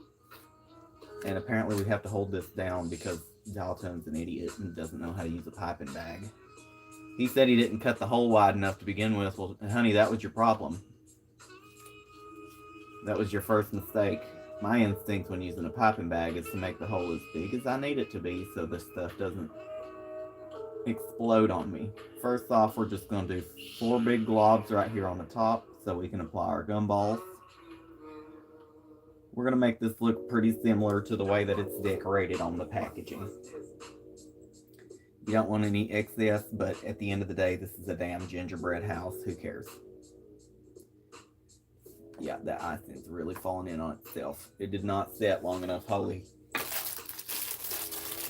And apparently we have to hold this down because Dalton's an idiot and doesn't know how to use a piping bag. He said he didn't cut the hole wide enough to begin with. Well, honey, that was your problem. That was your first mistake. My instinct when using a piping bag is to make the hole as big as I need it to be so this stuff doesn't explode on me. First off, we're just going to do 4 big globs right here on the top so we can apply our gumballs. We're going to make this look pretty similar to the way that it's decorated on the packaging. You don't want any excess, but at the end of the day, this is a damn gingerbread house. Who cares? Yeah, that icing's really falling in on itself. It did not set long enough, holy.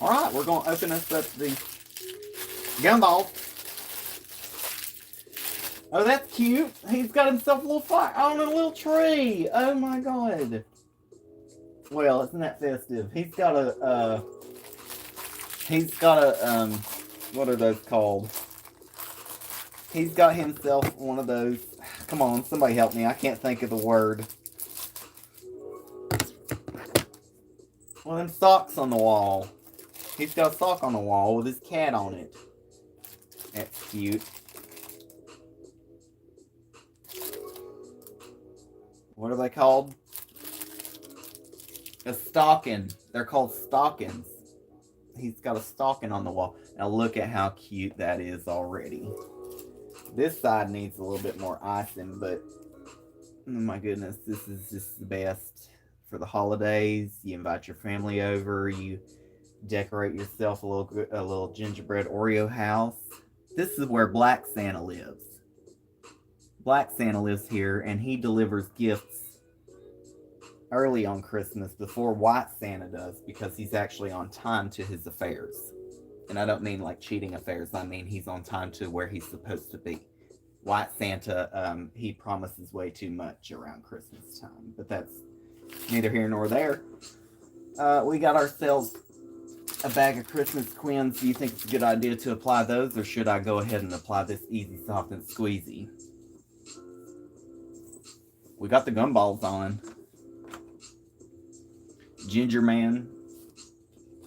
Alright, we're going to open us up the gumball. Oh, that's cute. He's got himself a little fire on a little tree. Oh my god. Well, isn't that festive? He's got a, what are those called? He's got himself one of those. Come on, somebody help me. I can't think of the word. Well, them socks on the wall. He's got a sock on the wall with his cat on it. That's cute. What are they called? A stocking. They're called stockings. He's got a stocking on the wall. Now look at how cute that is already. This side needs a little bit more icing, but oh my goodness, this is just the best for the holidays. You invite your family over, you decorate yourself a little gingerbread Oreo house. This is where Black Santa lives. Black Santa lives here, and he delivers gifts early on Christmas before White Santa does because he's actually on time to his affairs. And I don't mean like cheating affairs, I mean he's on time to where he's supposed to be. White Santa, he promises way too much around Christmas time, but that's neither here nor there. We got ourselves a bag of Christmas Quins. Do you think it's a good idea to apply those, or should I go ahead and apply this Easy Soft and Squeezy? We got the gumballs on. Ginger Man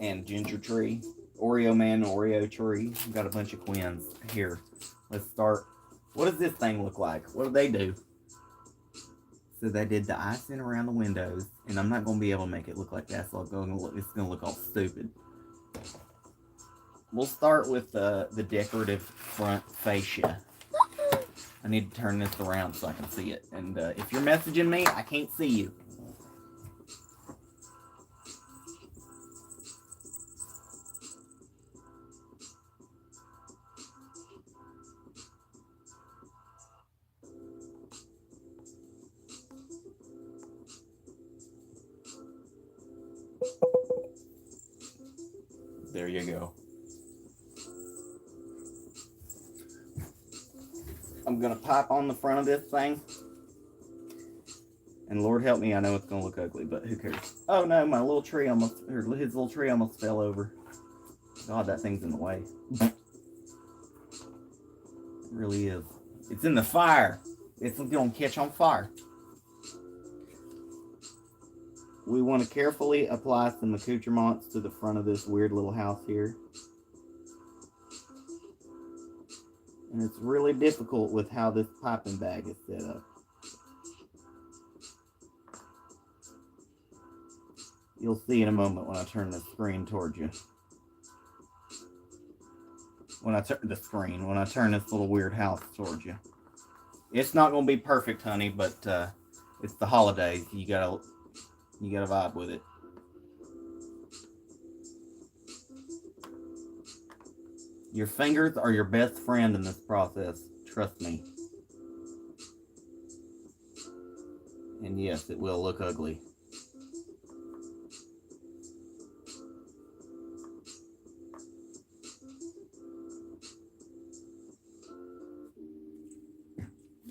and Ginger Tree. Oreo Man and Oreo Tree. We got a bunch of Quins. Here, let's start. What does this thing look like? What do they do? So they did the icing around the windows, and I'm not going to be able to make it look like that, so it's going to look all stupid. We'll start with the decorative front fascia. I need to turn this around so I can see it. And if you're messaging me, I can't see you. There you go. I'm going to pipe on the front of this thing. And Lord help me, I know it's going to look ugly, but who cares? Oh no, my little tree almost, or his little tree almost fell over. God, that thing's in the way. It really is. It's in the fire. It's going to catch on fire. We want to carefully apply some accoutrements to the front of this weird little house here. And it's really difficult with how this piping bag is set up. You'll see in a moment when I turn the screen towards you. When I turn this little weird house towards you. It's not going to be perfect, honey, but it's the holidays. You gotta vibe with it. Your fingers are your best friend in this process. Trust me. And yes, it will look ugly.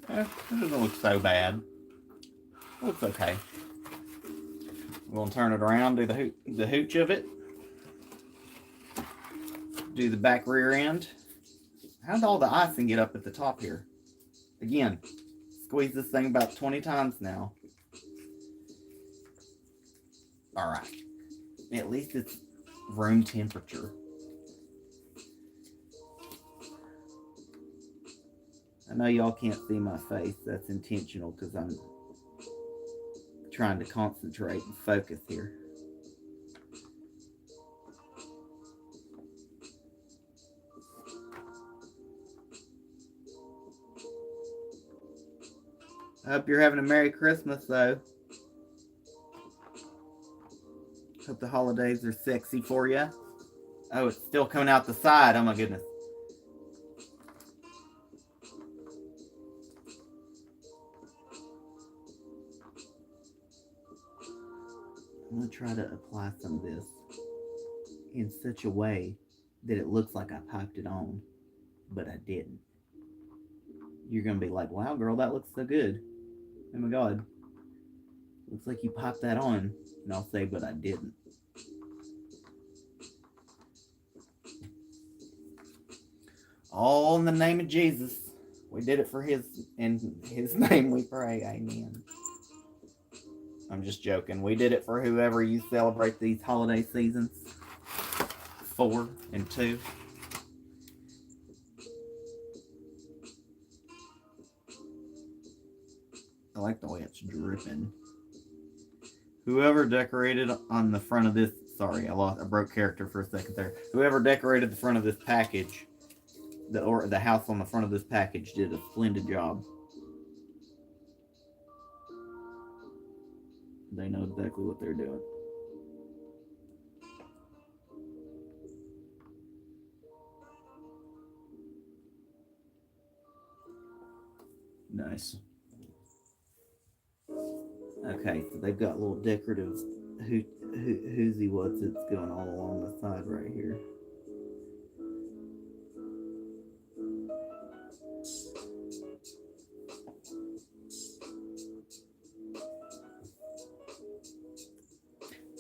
It doesn't look so bad. It looks okay. We're going to turn it around, do the hooch of it. Do the back rear end. How'd all the icing get up at the top here? Again, squeeze this thing about 20 times now. Alright. At least it's room temperature. I know y'all can't see my face. That's intentional because I'm trying to concentrate and focus here. I hope you're having a Merry Christmas, though. Hope the holidays are sexy for you. Oh, it's still coming out the side. Oh, my goodness. I'm going to try to apply some of this in such a way that it looks like I piped it on, but I didn't. You're going to be like, wow, girl, that looks so good. Oh my God. Looks like you popped that on. And I'll say, but I didn't. All in the name of Jesus. We did it for in his name we pray. Amen. I'm just joking. We did it for whoever you celebrate these holiday seasons for and to. I like the way it's dripping. Whoever decorated on the front of this, sorry, I broke character for a second there. Whoever decorated the front of this package the house on the front of this package did a splendid job. They know exactly what they're doing. Nice. Okay, so they've got little decorative whoozy what's it's going all along the side right here.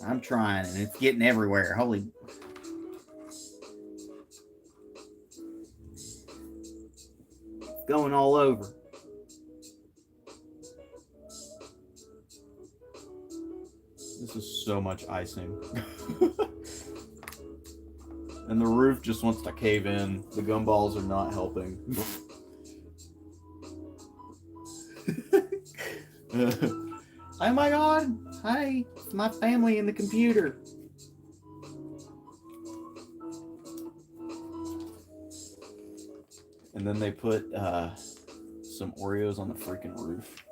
I'm trying, and it's getting everywhere. Holy. It's going all over. This is so much icing. And the roof just wants to cave in. The gumballs are not helping. Oh my god! Hi, it's my family in the computer. And then they put some Oreos on the freaking roof.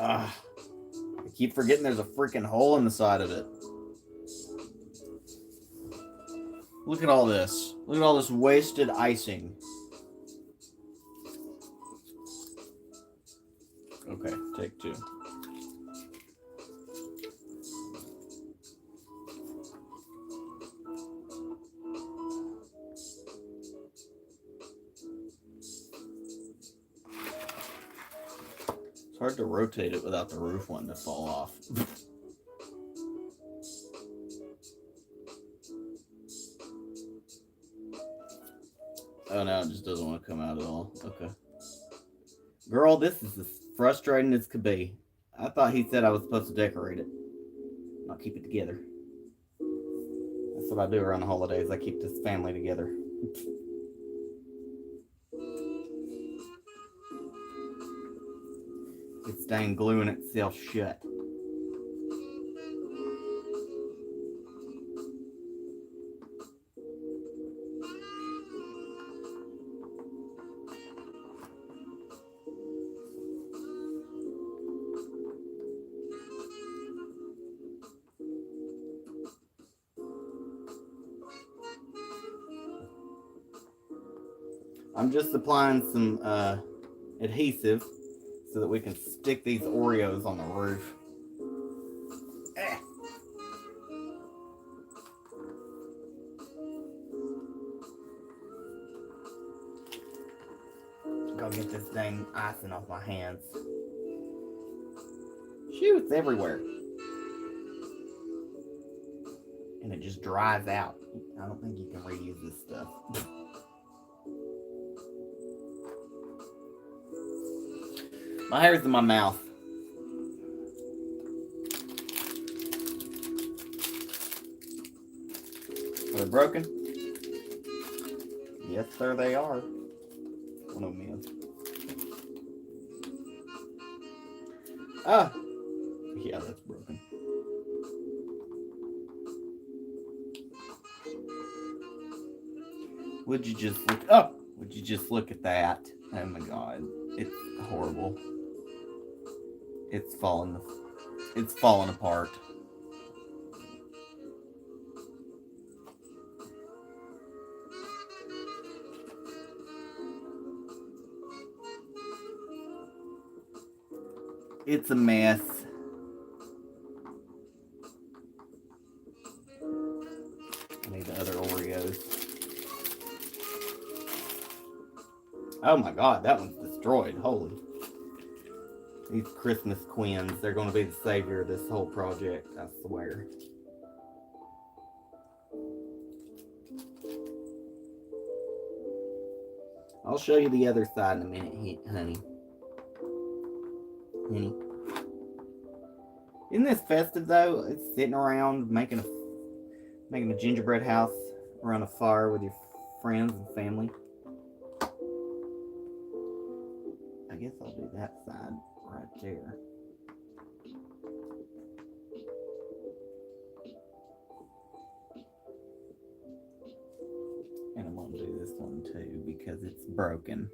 I keep forgetting there's a freaking hole in the side of it. Look at all this. Look at all this wasted icing. Okay, take two. It's hard to rotate it without the roof wanting to fall off. Oh, no, it just doesn't want to come out at all. Okay. Girl, this is as frustrating as could be. I thought he said I was supposed to decorate it, not keep it together. That's what I do around the holidays. I keep this family together. It's dang gluing itself shut. I'm just applying some adhesive so that we can stick these Oreos on the roof. Go get this dang icing off my hands. Shoot, it's everywhere. And it just dries out. I don't think you can reuse this stuff. My hair's in my mouth. Are they broken? Yes, sir, they are. One of them is. Ah! Yeah, that's broken. Would you just look up? Would you just look at that? Oh my god. It's horrible. It's falling apart. It's a mess. I need the other Oreos. Oh my god, that one's destroyed. Holy. These Christmas Quins, they're going to be the savior of this whole project, I swear. I'll show you the other side in a minute, honey. Honey. Isn't this festive, though? It's sitting around making a gingerbread house around a fire with your friends and family. guess I'll do that side right there. And I'm going to do this one too because it's broken.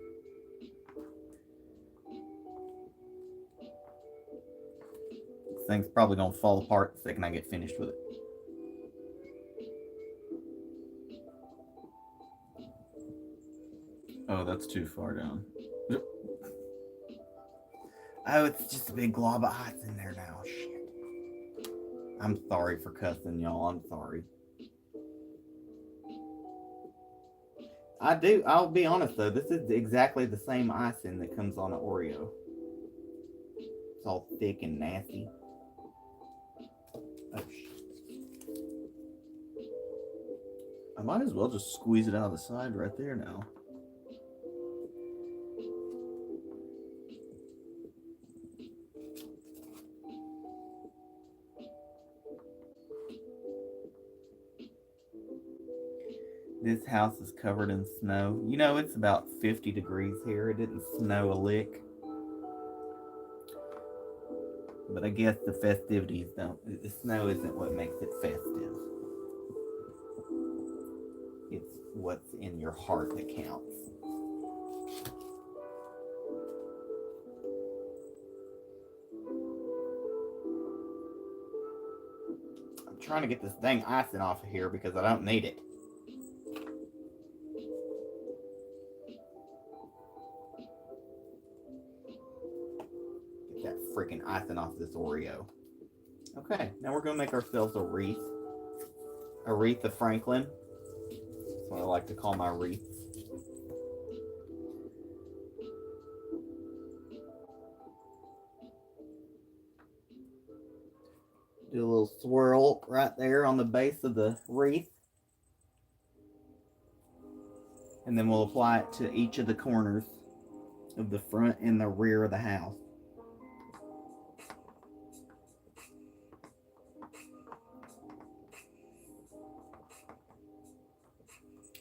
This thing's probably going to fall apart the second I get finished with it. Oh, that's too far down. Oh, it's just a big glob of ice in there now. Shit. I'm sorry for cussing, y'all. I'm sorry. I'll be honest though, this is exactly the same icing that comes on an Oreo. It's all thick and nasty. Oh, shit. I might as well just squeeze it out of the side right there now. This house is covered in snow. You know, it's about 50 degrees here. It didn't snow a lick. But I guess the festivities don't. The snow isn't what makes it festive. It's what's in your heart that counts. I'm trying to get this dang icing off of here because I don't need it. Freaking icing off this Oreo. Okay, now we're gonna make ourselves a wreath. A wreath of Franklin. That's what I like to call my wreaths. Do a little swirl right there on the base of the wreath. And then we'll apply it to each of the corners of the front and the rear of the house.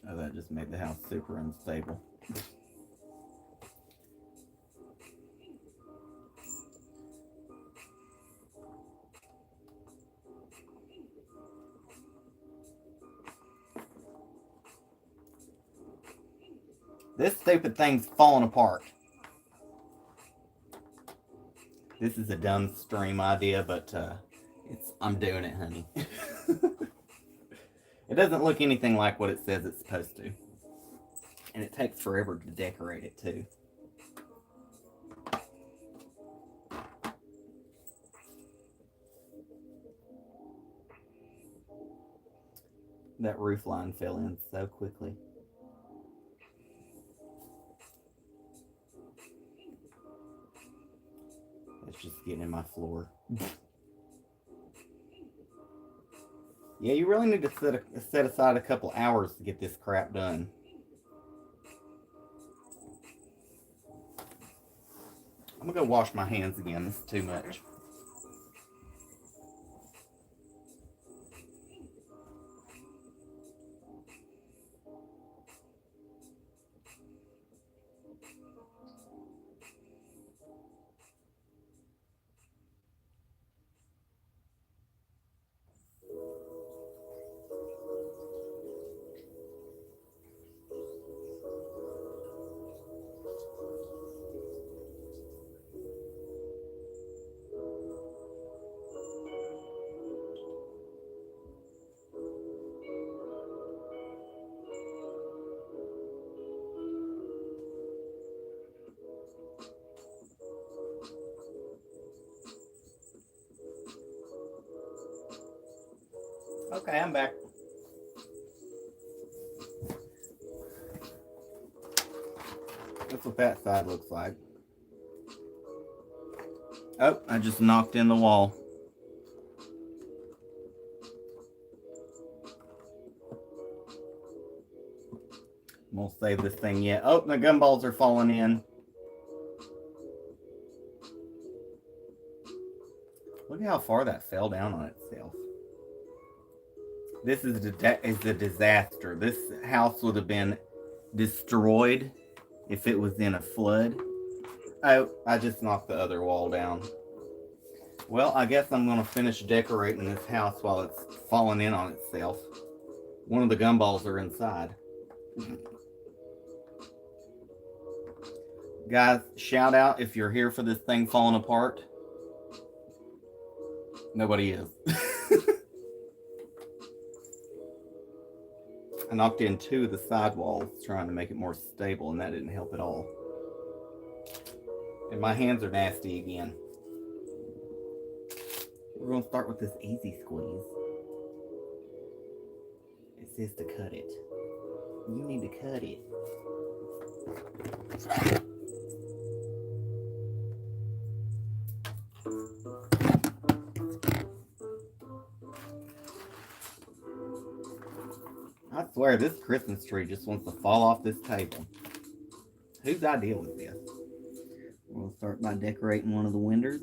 Oh, that just made the house super unstable. This stupid thing's falling apart. This is a dumb stream idea, but I'm doing it, honey. It doesn't look anything like what it says it's supposed to. And it takes forever to decorate it, too. That roof line fell in so quickly. It's just getting in my floor. Yeah, you really need to set aside a couple hours to get this crap done. I'm gonna go wash my hands again. This is too much. Okay, I'm back. That's what that side looks like. Oh, I just knocked in the wall. We'll save this thing yet. Oh, the gumballs are falling in. Look at how far that fell down on itself. This is a disaster. This house would have been destroyed if it was in a flood. Oh, I just knocked the other wall down. Well, I guess I'm going to finish decorating this house while it's falling in on itself. One of the gumballs are inside. Guys, shout out if you're here for this thing falling apart. Nobody is. I knocked in 2 of the side walls trying to make it more stable, and that didn't help at all. And my hands are nasty again. We're going to start with this easy squeeze. It says to cut it. You need to cut it. I swear, this Christmas tree just wants to fall off this table. Whose idea was this? We'll start by decorating one of the windows.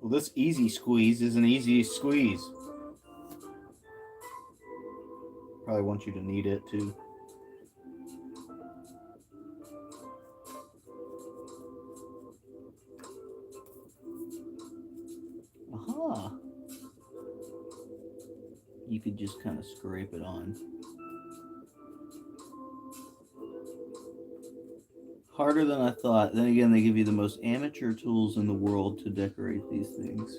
Well, this easy squeeze is an easy squeeze. Probably want you to knead it too. Aha! You could just kind of scrape it on. Harder than I thought. Then again, they give you the most amateur tools in the world to decorate these things.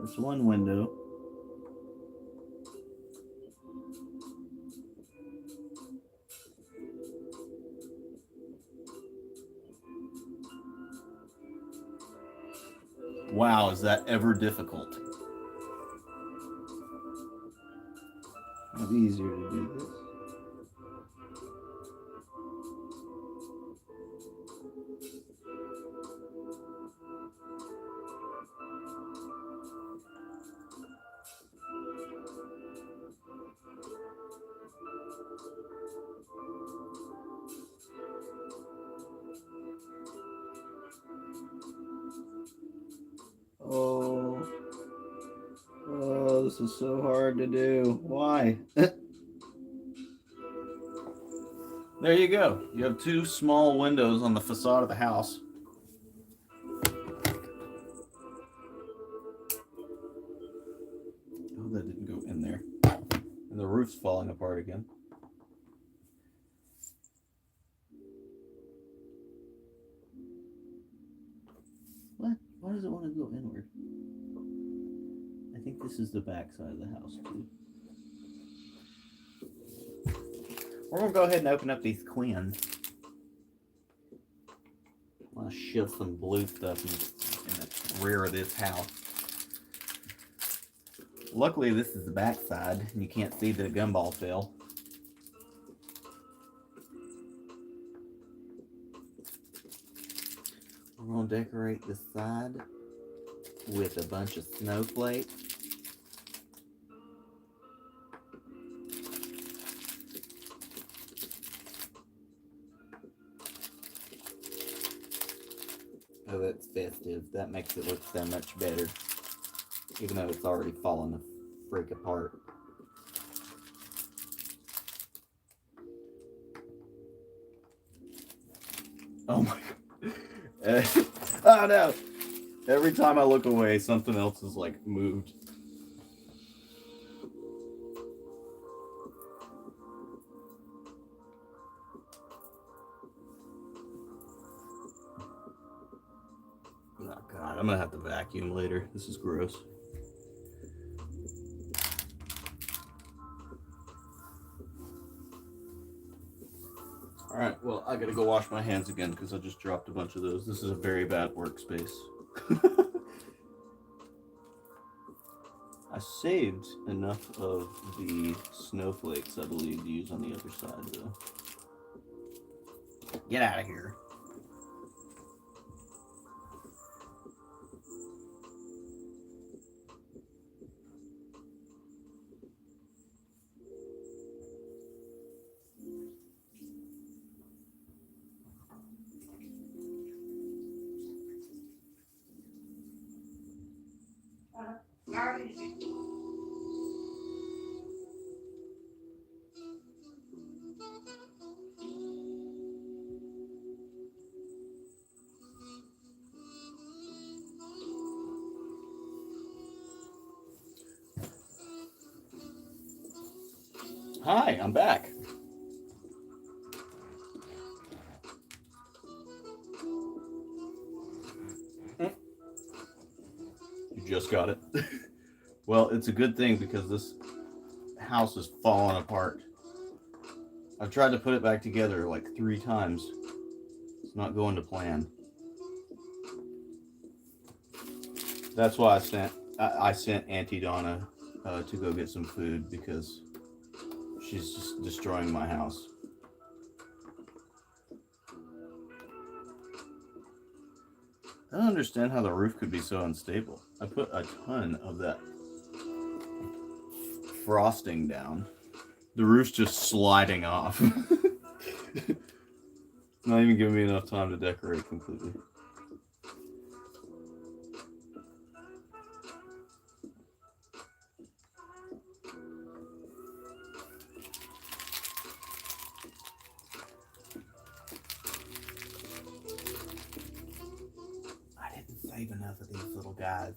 That's one window. Wow, is that ever difficult? It's easier to do this. Oh, this is so hard to do. Why? There you go. You have 2 small windows on the facade of the house. Oh, that didn't go in there. And the roof's falling apart again. What? Why does it want to go inward? I think this is the back side of the house, too. We're going to go ahead and open up these quins. I'm going to shove some blue stuff in the rear of this house. Luckily, this is the back side, and you can't see that a gumball fell. We're going to decorate the side with a bunch of snowflakes. Oh, that's festive. That makes it look so much better. Even though it's already fallen the freak apart. Oh my god. Oh no! Every time I look away, something else is like moved. Oh god, I'm gonna have to vacuum later. This is gross. Alright, well, I gotta go wash my hands again because I just dropped a bunch of those. This is a very bad workspace. I saved enough of the snowflakes, I believe, to use on the other side, though. Get out of here. Hi, I'm back. You just got it. Well, it's a good thing because this house is falling apart. I've tried to put it back together like 3 times. It's not going to plan. That's why I sent Auntie Donna to go get some food because she's just destroying my house. I don't understand how the roof could be so unstable. I put a ton of that frosting down. The roof's just sliding off. It's not even giving me enough time to decorate completely. I didn't save enough of these little guys.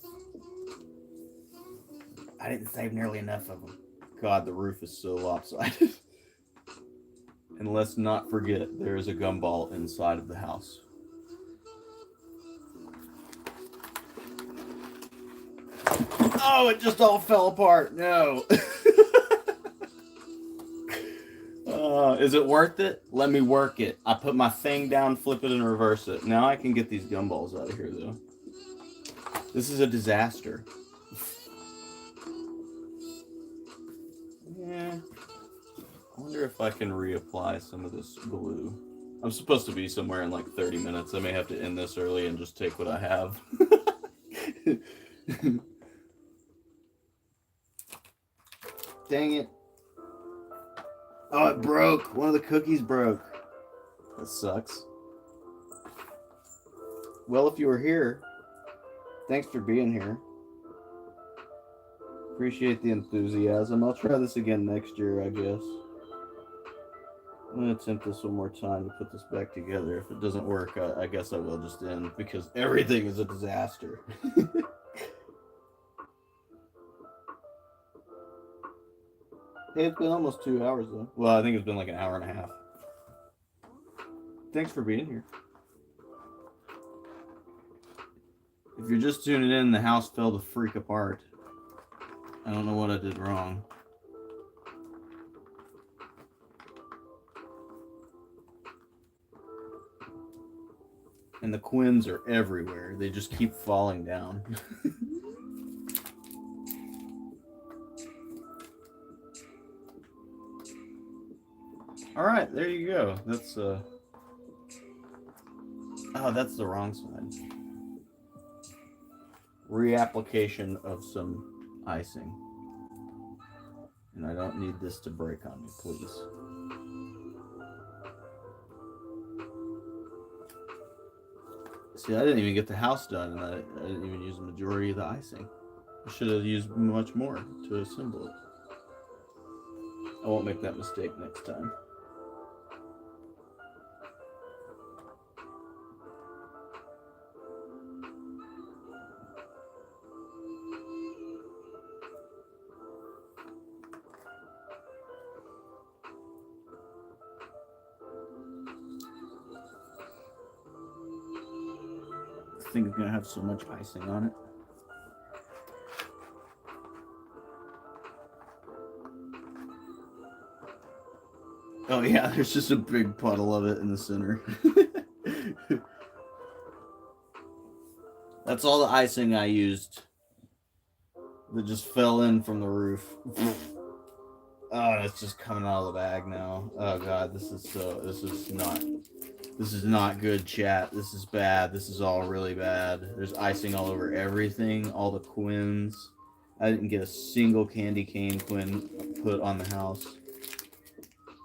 I didn't save nearly enough of them. God, the roof is so lopsided. And let's not forget, there is a gumball inside of the house. Oh, it just all fell apart. No. Is it worth it? Let me work it. I put my thing down, flip it, and reverse it. Now I can get these gumballs out of here, though. This is a disaster. Yeah. I wonder if I can reapply some of this glue. I'm supposed to be somewhere in like 30 minutes. I may have to end this early and just take what I have. Dang it. Oh, it broke. One of the cookies broke. That sucks. Well, if you were here, thanks for being here. Appreciate the enthusiasm. I'll try this again next year, I guess. I'm going to attempt this one more time to put this back together. If it doesn't work, I guess I will just end because everything is a disaster. Hey, it's been almost 2 hours, though. Well, I think it's been like an hour and a half. Thanks for being here. If you're just tuning in, the house fell the freak apart. I don't know what I did wrong. And the quins are everywhere. They just keep falling down. All right, there you go. That's oh, that's the wrong side. Reapplication of some icing. And I don't need this to break on me, please. See, I didn't even get the house done, and I didn't even use the majority of the icing. I should have used much more to assemble it. I won't make that mistake next time. I think it's gonna have so much icing on it. Oh yeah, there's just a big puddle of it in the center. That's all the icing I used that just fell in from the roof. Oh, it's just coming out of the bag now. Oh god, this is not good, chat. This is bad. This is all really bad. There's icing all over everything, all the quins. I didn't get a single candy cane quin put on the house.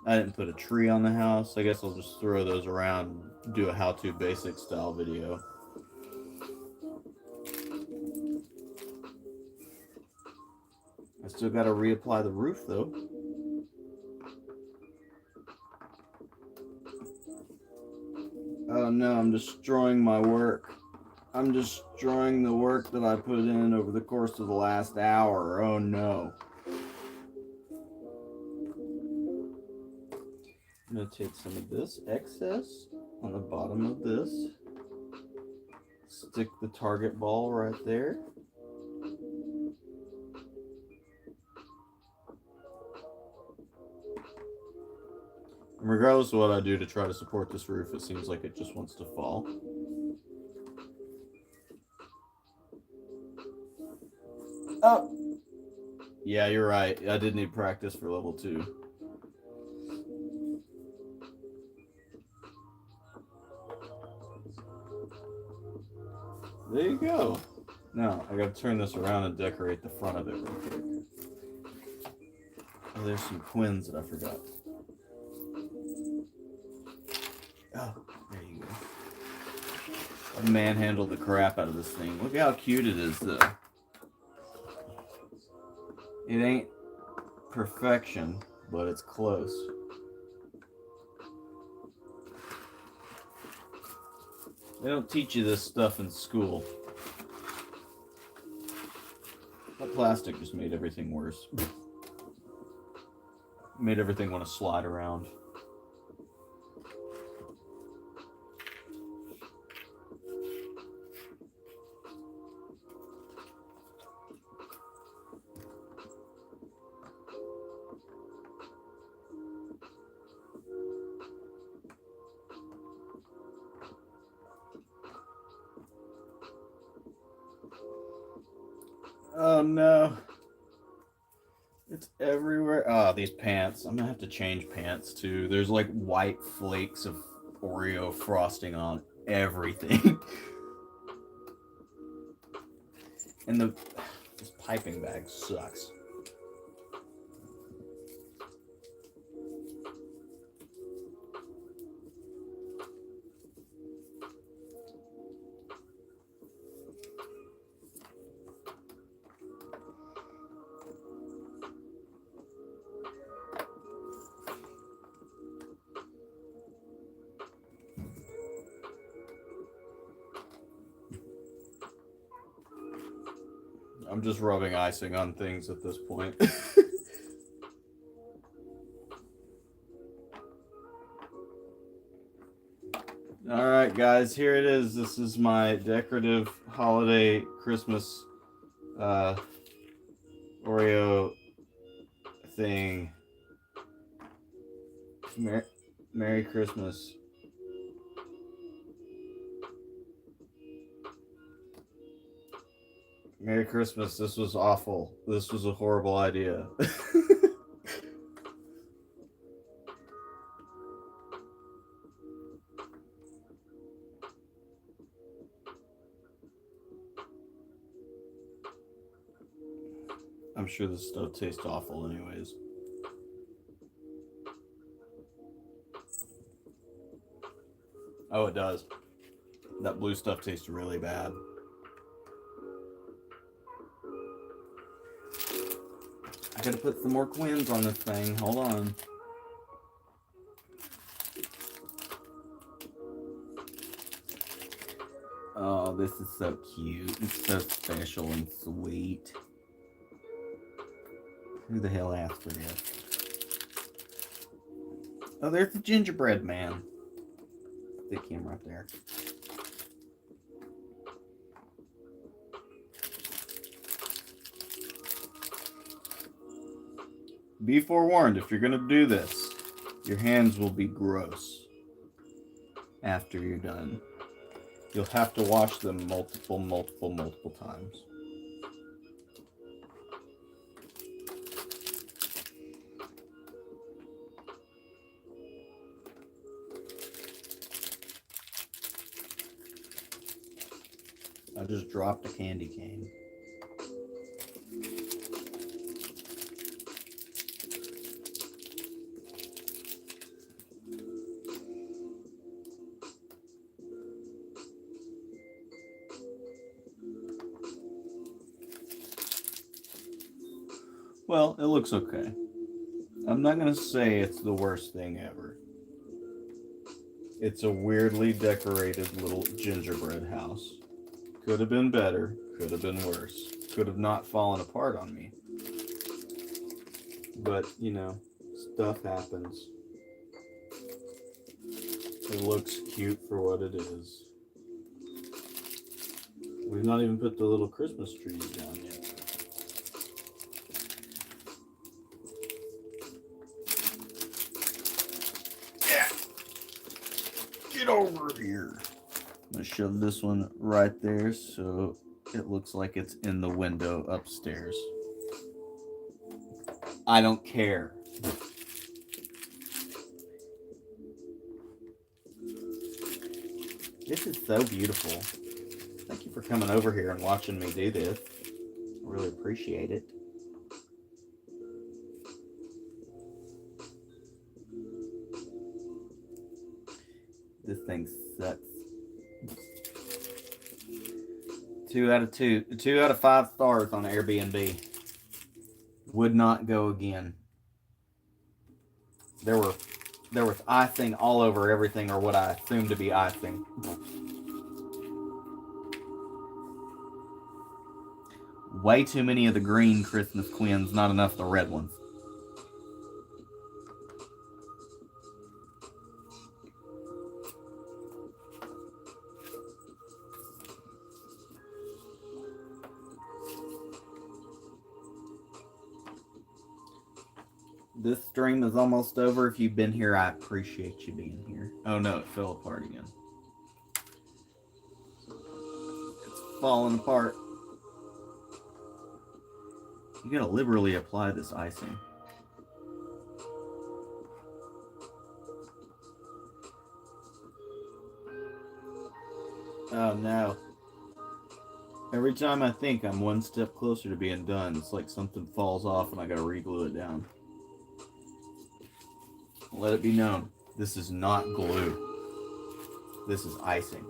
I didn't put a tree on the house. I guess I'll just throw those around and do a how-to basic style video. I still got to reapply the roof though. Oh no, I'm destroying my work. I'm destroying the work that I put in over the course of the last hour. Oh no. I'm going to take some of this excess on the bottom of this. Stick the target ball right there. And regardless of what I do to try to support this roof, it seems like it just wants to fall. Oh! Yeah, you're right. I did need practice for level 2. There you go. Now, I gotta turn this around and decorate the front of it real quick. Oh, there's some quins that I forgot. Oh, there you go. I manhandled the crap out of this thing. Look how cute it is, though. It ain't perfection, but it's close. They don't teach you this stuff in school. That plastic just made everything worse. Made everything want to slide around. Oh no. It's everywhere. Oh, these pants. I'm gonna have to change pants too. There's like white flakes of Oreo frosting on everything. And this piping bag sucks. I'm just rubbing icing on things at this point. Alright guys, here it is. This is my decorative holiday Christmas Oreo thing. Merry Christmas. Merry Christmas. This was awful. This was a horrible idea. I'm sure this stuff tastes awful anyways. Oh, it does. That blue stuff tastes really bad. I gotta put some more quins on this thing. Hold on. Oh, this is so cute. It's so special and sweet. Who the hell asked for this? Oh, there's the gingerbread man. Stick him right there. Be forewarned, if you're going to do this, your hands will be gross after you're done. You'll have to wash them multiple times. I just dropped a candy cane. Well, it looks okay. I'm not going to say it's the worst thing ever. It's a weirdly decorated little gingerbread house. Could have been better, could have been worse. Could have not fallen apart on me. But, you know, stuff happens. It looks cute for what it is. We've not even put the little Christmas trees down yet. Yeah! Get over here. I'm going to shove this one right there so it looks like it's in the window upstairs. I don't care. This is so beautiful. Thank you for coming over here and watching me do this. I really appreciate it. This thing sucks. 2 out of 2. 2 out of 5 stars on Airbnb. Would not go again. There was icing all over everything, or what I assumed to be icing. Way too many of the green Christmas quins, not enough of the red ones. This stream is almost over. If you've been here, I appreciate you being here. Oh no, it fell apart again. It's falling apart. You gotta liberally apply this icing. Oh no. Every time I think I'm one step closer to being done, it's like something falls off and I gotta re-glue it down. Let it be known, this is not glue. This is icing.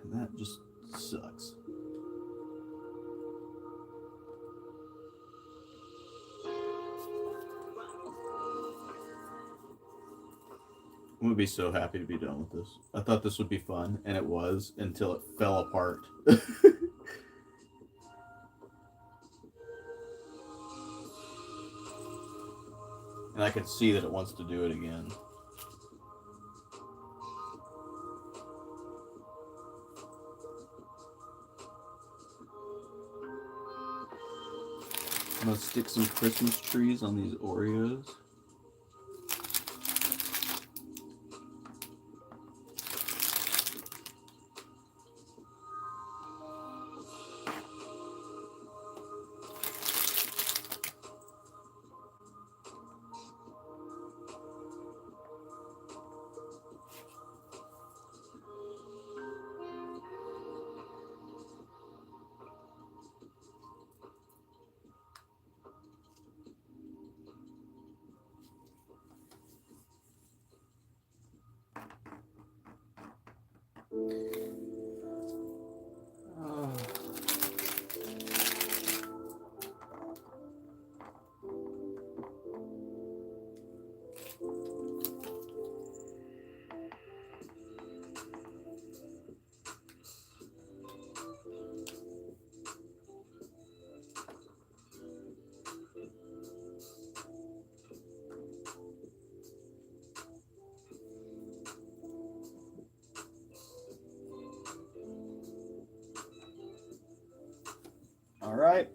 And that just sucks. I'm gonna be so happy to be done with this. I thought this would be fun, and it was, until it fell apart. And I could see that it wants to do it again. I'm gonna stick some Christmas trees on these Oreos. Alright,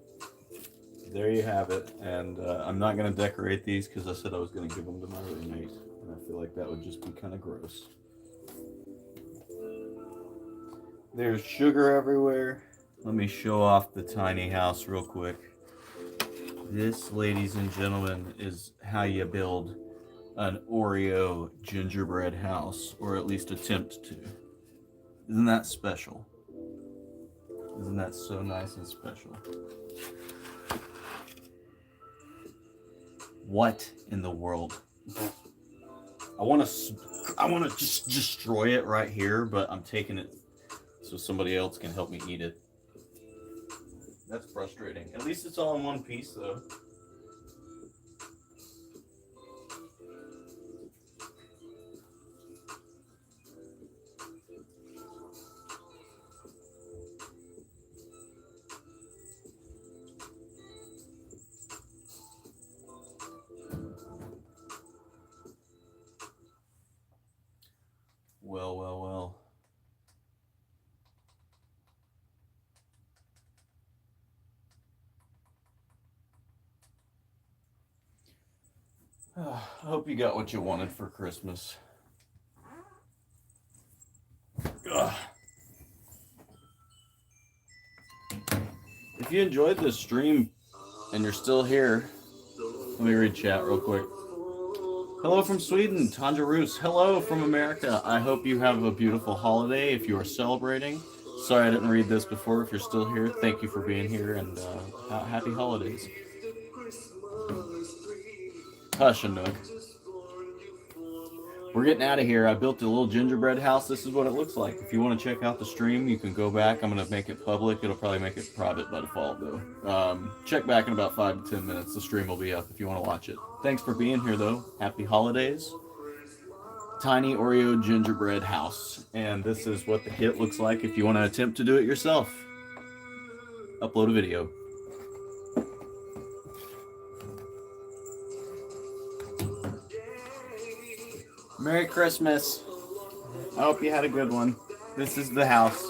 there you have it. And I'm not going to decorate these because I said I was going to give them to my roommate. And I feel like that would just be kind of gross. There's sugar everywhere. Let me show off the tiny house real quick. This, ladies and gentlemen, is how you build an Oreo gingerbread house, or at least attempt to. Isn't that special? Isn't that so nice and special? What in the world? I want to just destroy it right here, but I'm taking it so somebody else can help me eat it. That's frustrating. At least it's all in one piece, though. I hope you got what you wanted for Christmas. Ugh. If you enjoyed this stream and you're still here, let me read chat real quick. Hello from Sweden, Tanja Roos. Hello from America. I hope you have a beautiful holiday if you are celebrating. Sorry I didn't read this before. If you're still here, thank you for being here and happy holidays. Hush, Anook. We're getting out of here. I built a little gingerbread house. This is what it looks like. If you want to check out the stream, you can go back. I'm going to make it public. It'll probably make it private by default, though. Check back in about 5 to 10 minutes. The stream will be up if you want to watch it. Thanks for being here, though. Happy holidays. Tiny Oreo gingerbread house. And this is what the kit looks like if you want to attempt to do it yourself. Upload a video. Merry Christmas. I hope you had a good one. This is the house.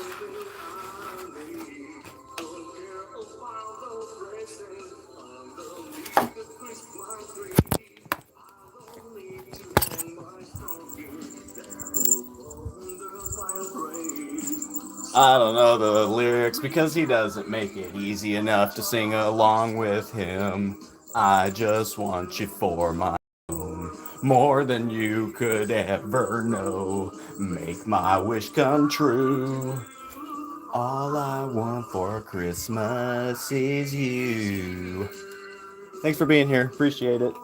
I don't know the lyrics because he doesn't make it easy enough to sing along with him. I just want you for my own, more than you could ever know. Make my wish come true. All I want for Christmas is you. Thanks for being here. Appreciate it.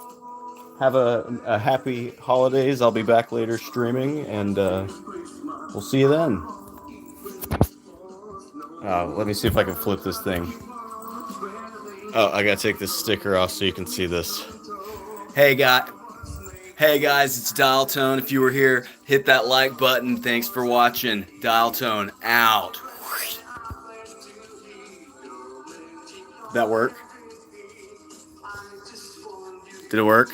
Have a happy holidays. I'll be back later streaming, and we'll see you then. Let me see if I can flip this thing. Oh, I gotta take this sticker off so you can see this. Hey guys, it's Dial Tone. If you were here, hit that like button. Thanks for watching. Dial Tone out. That work? Did it work?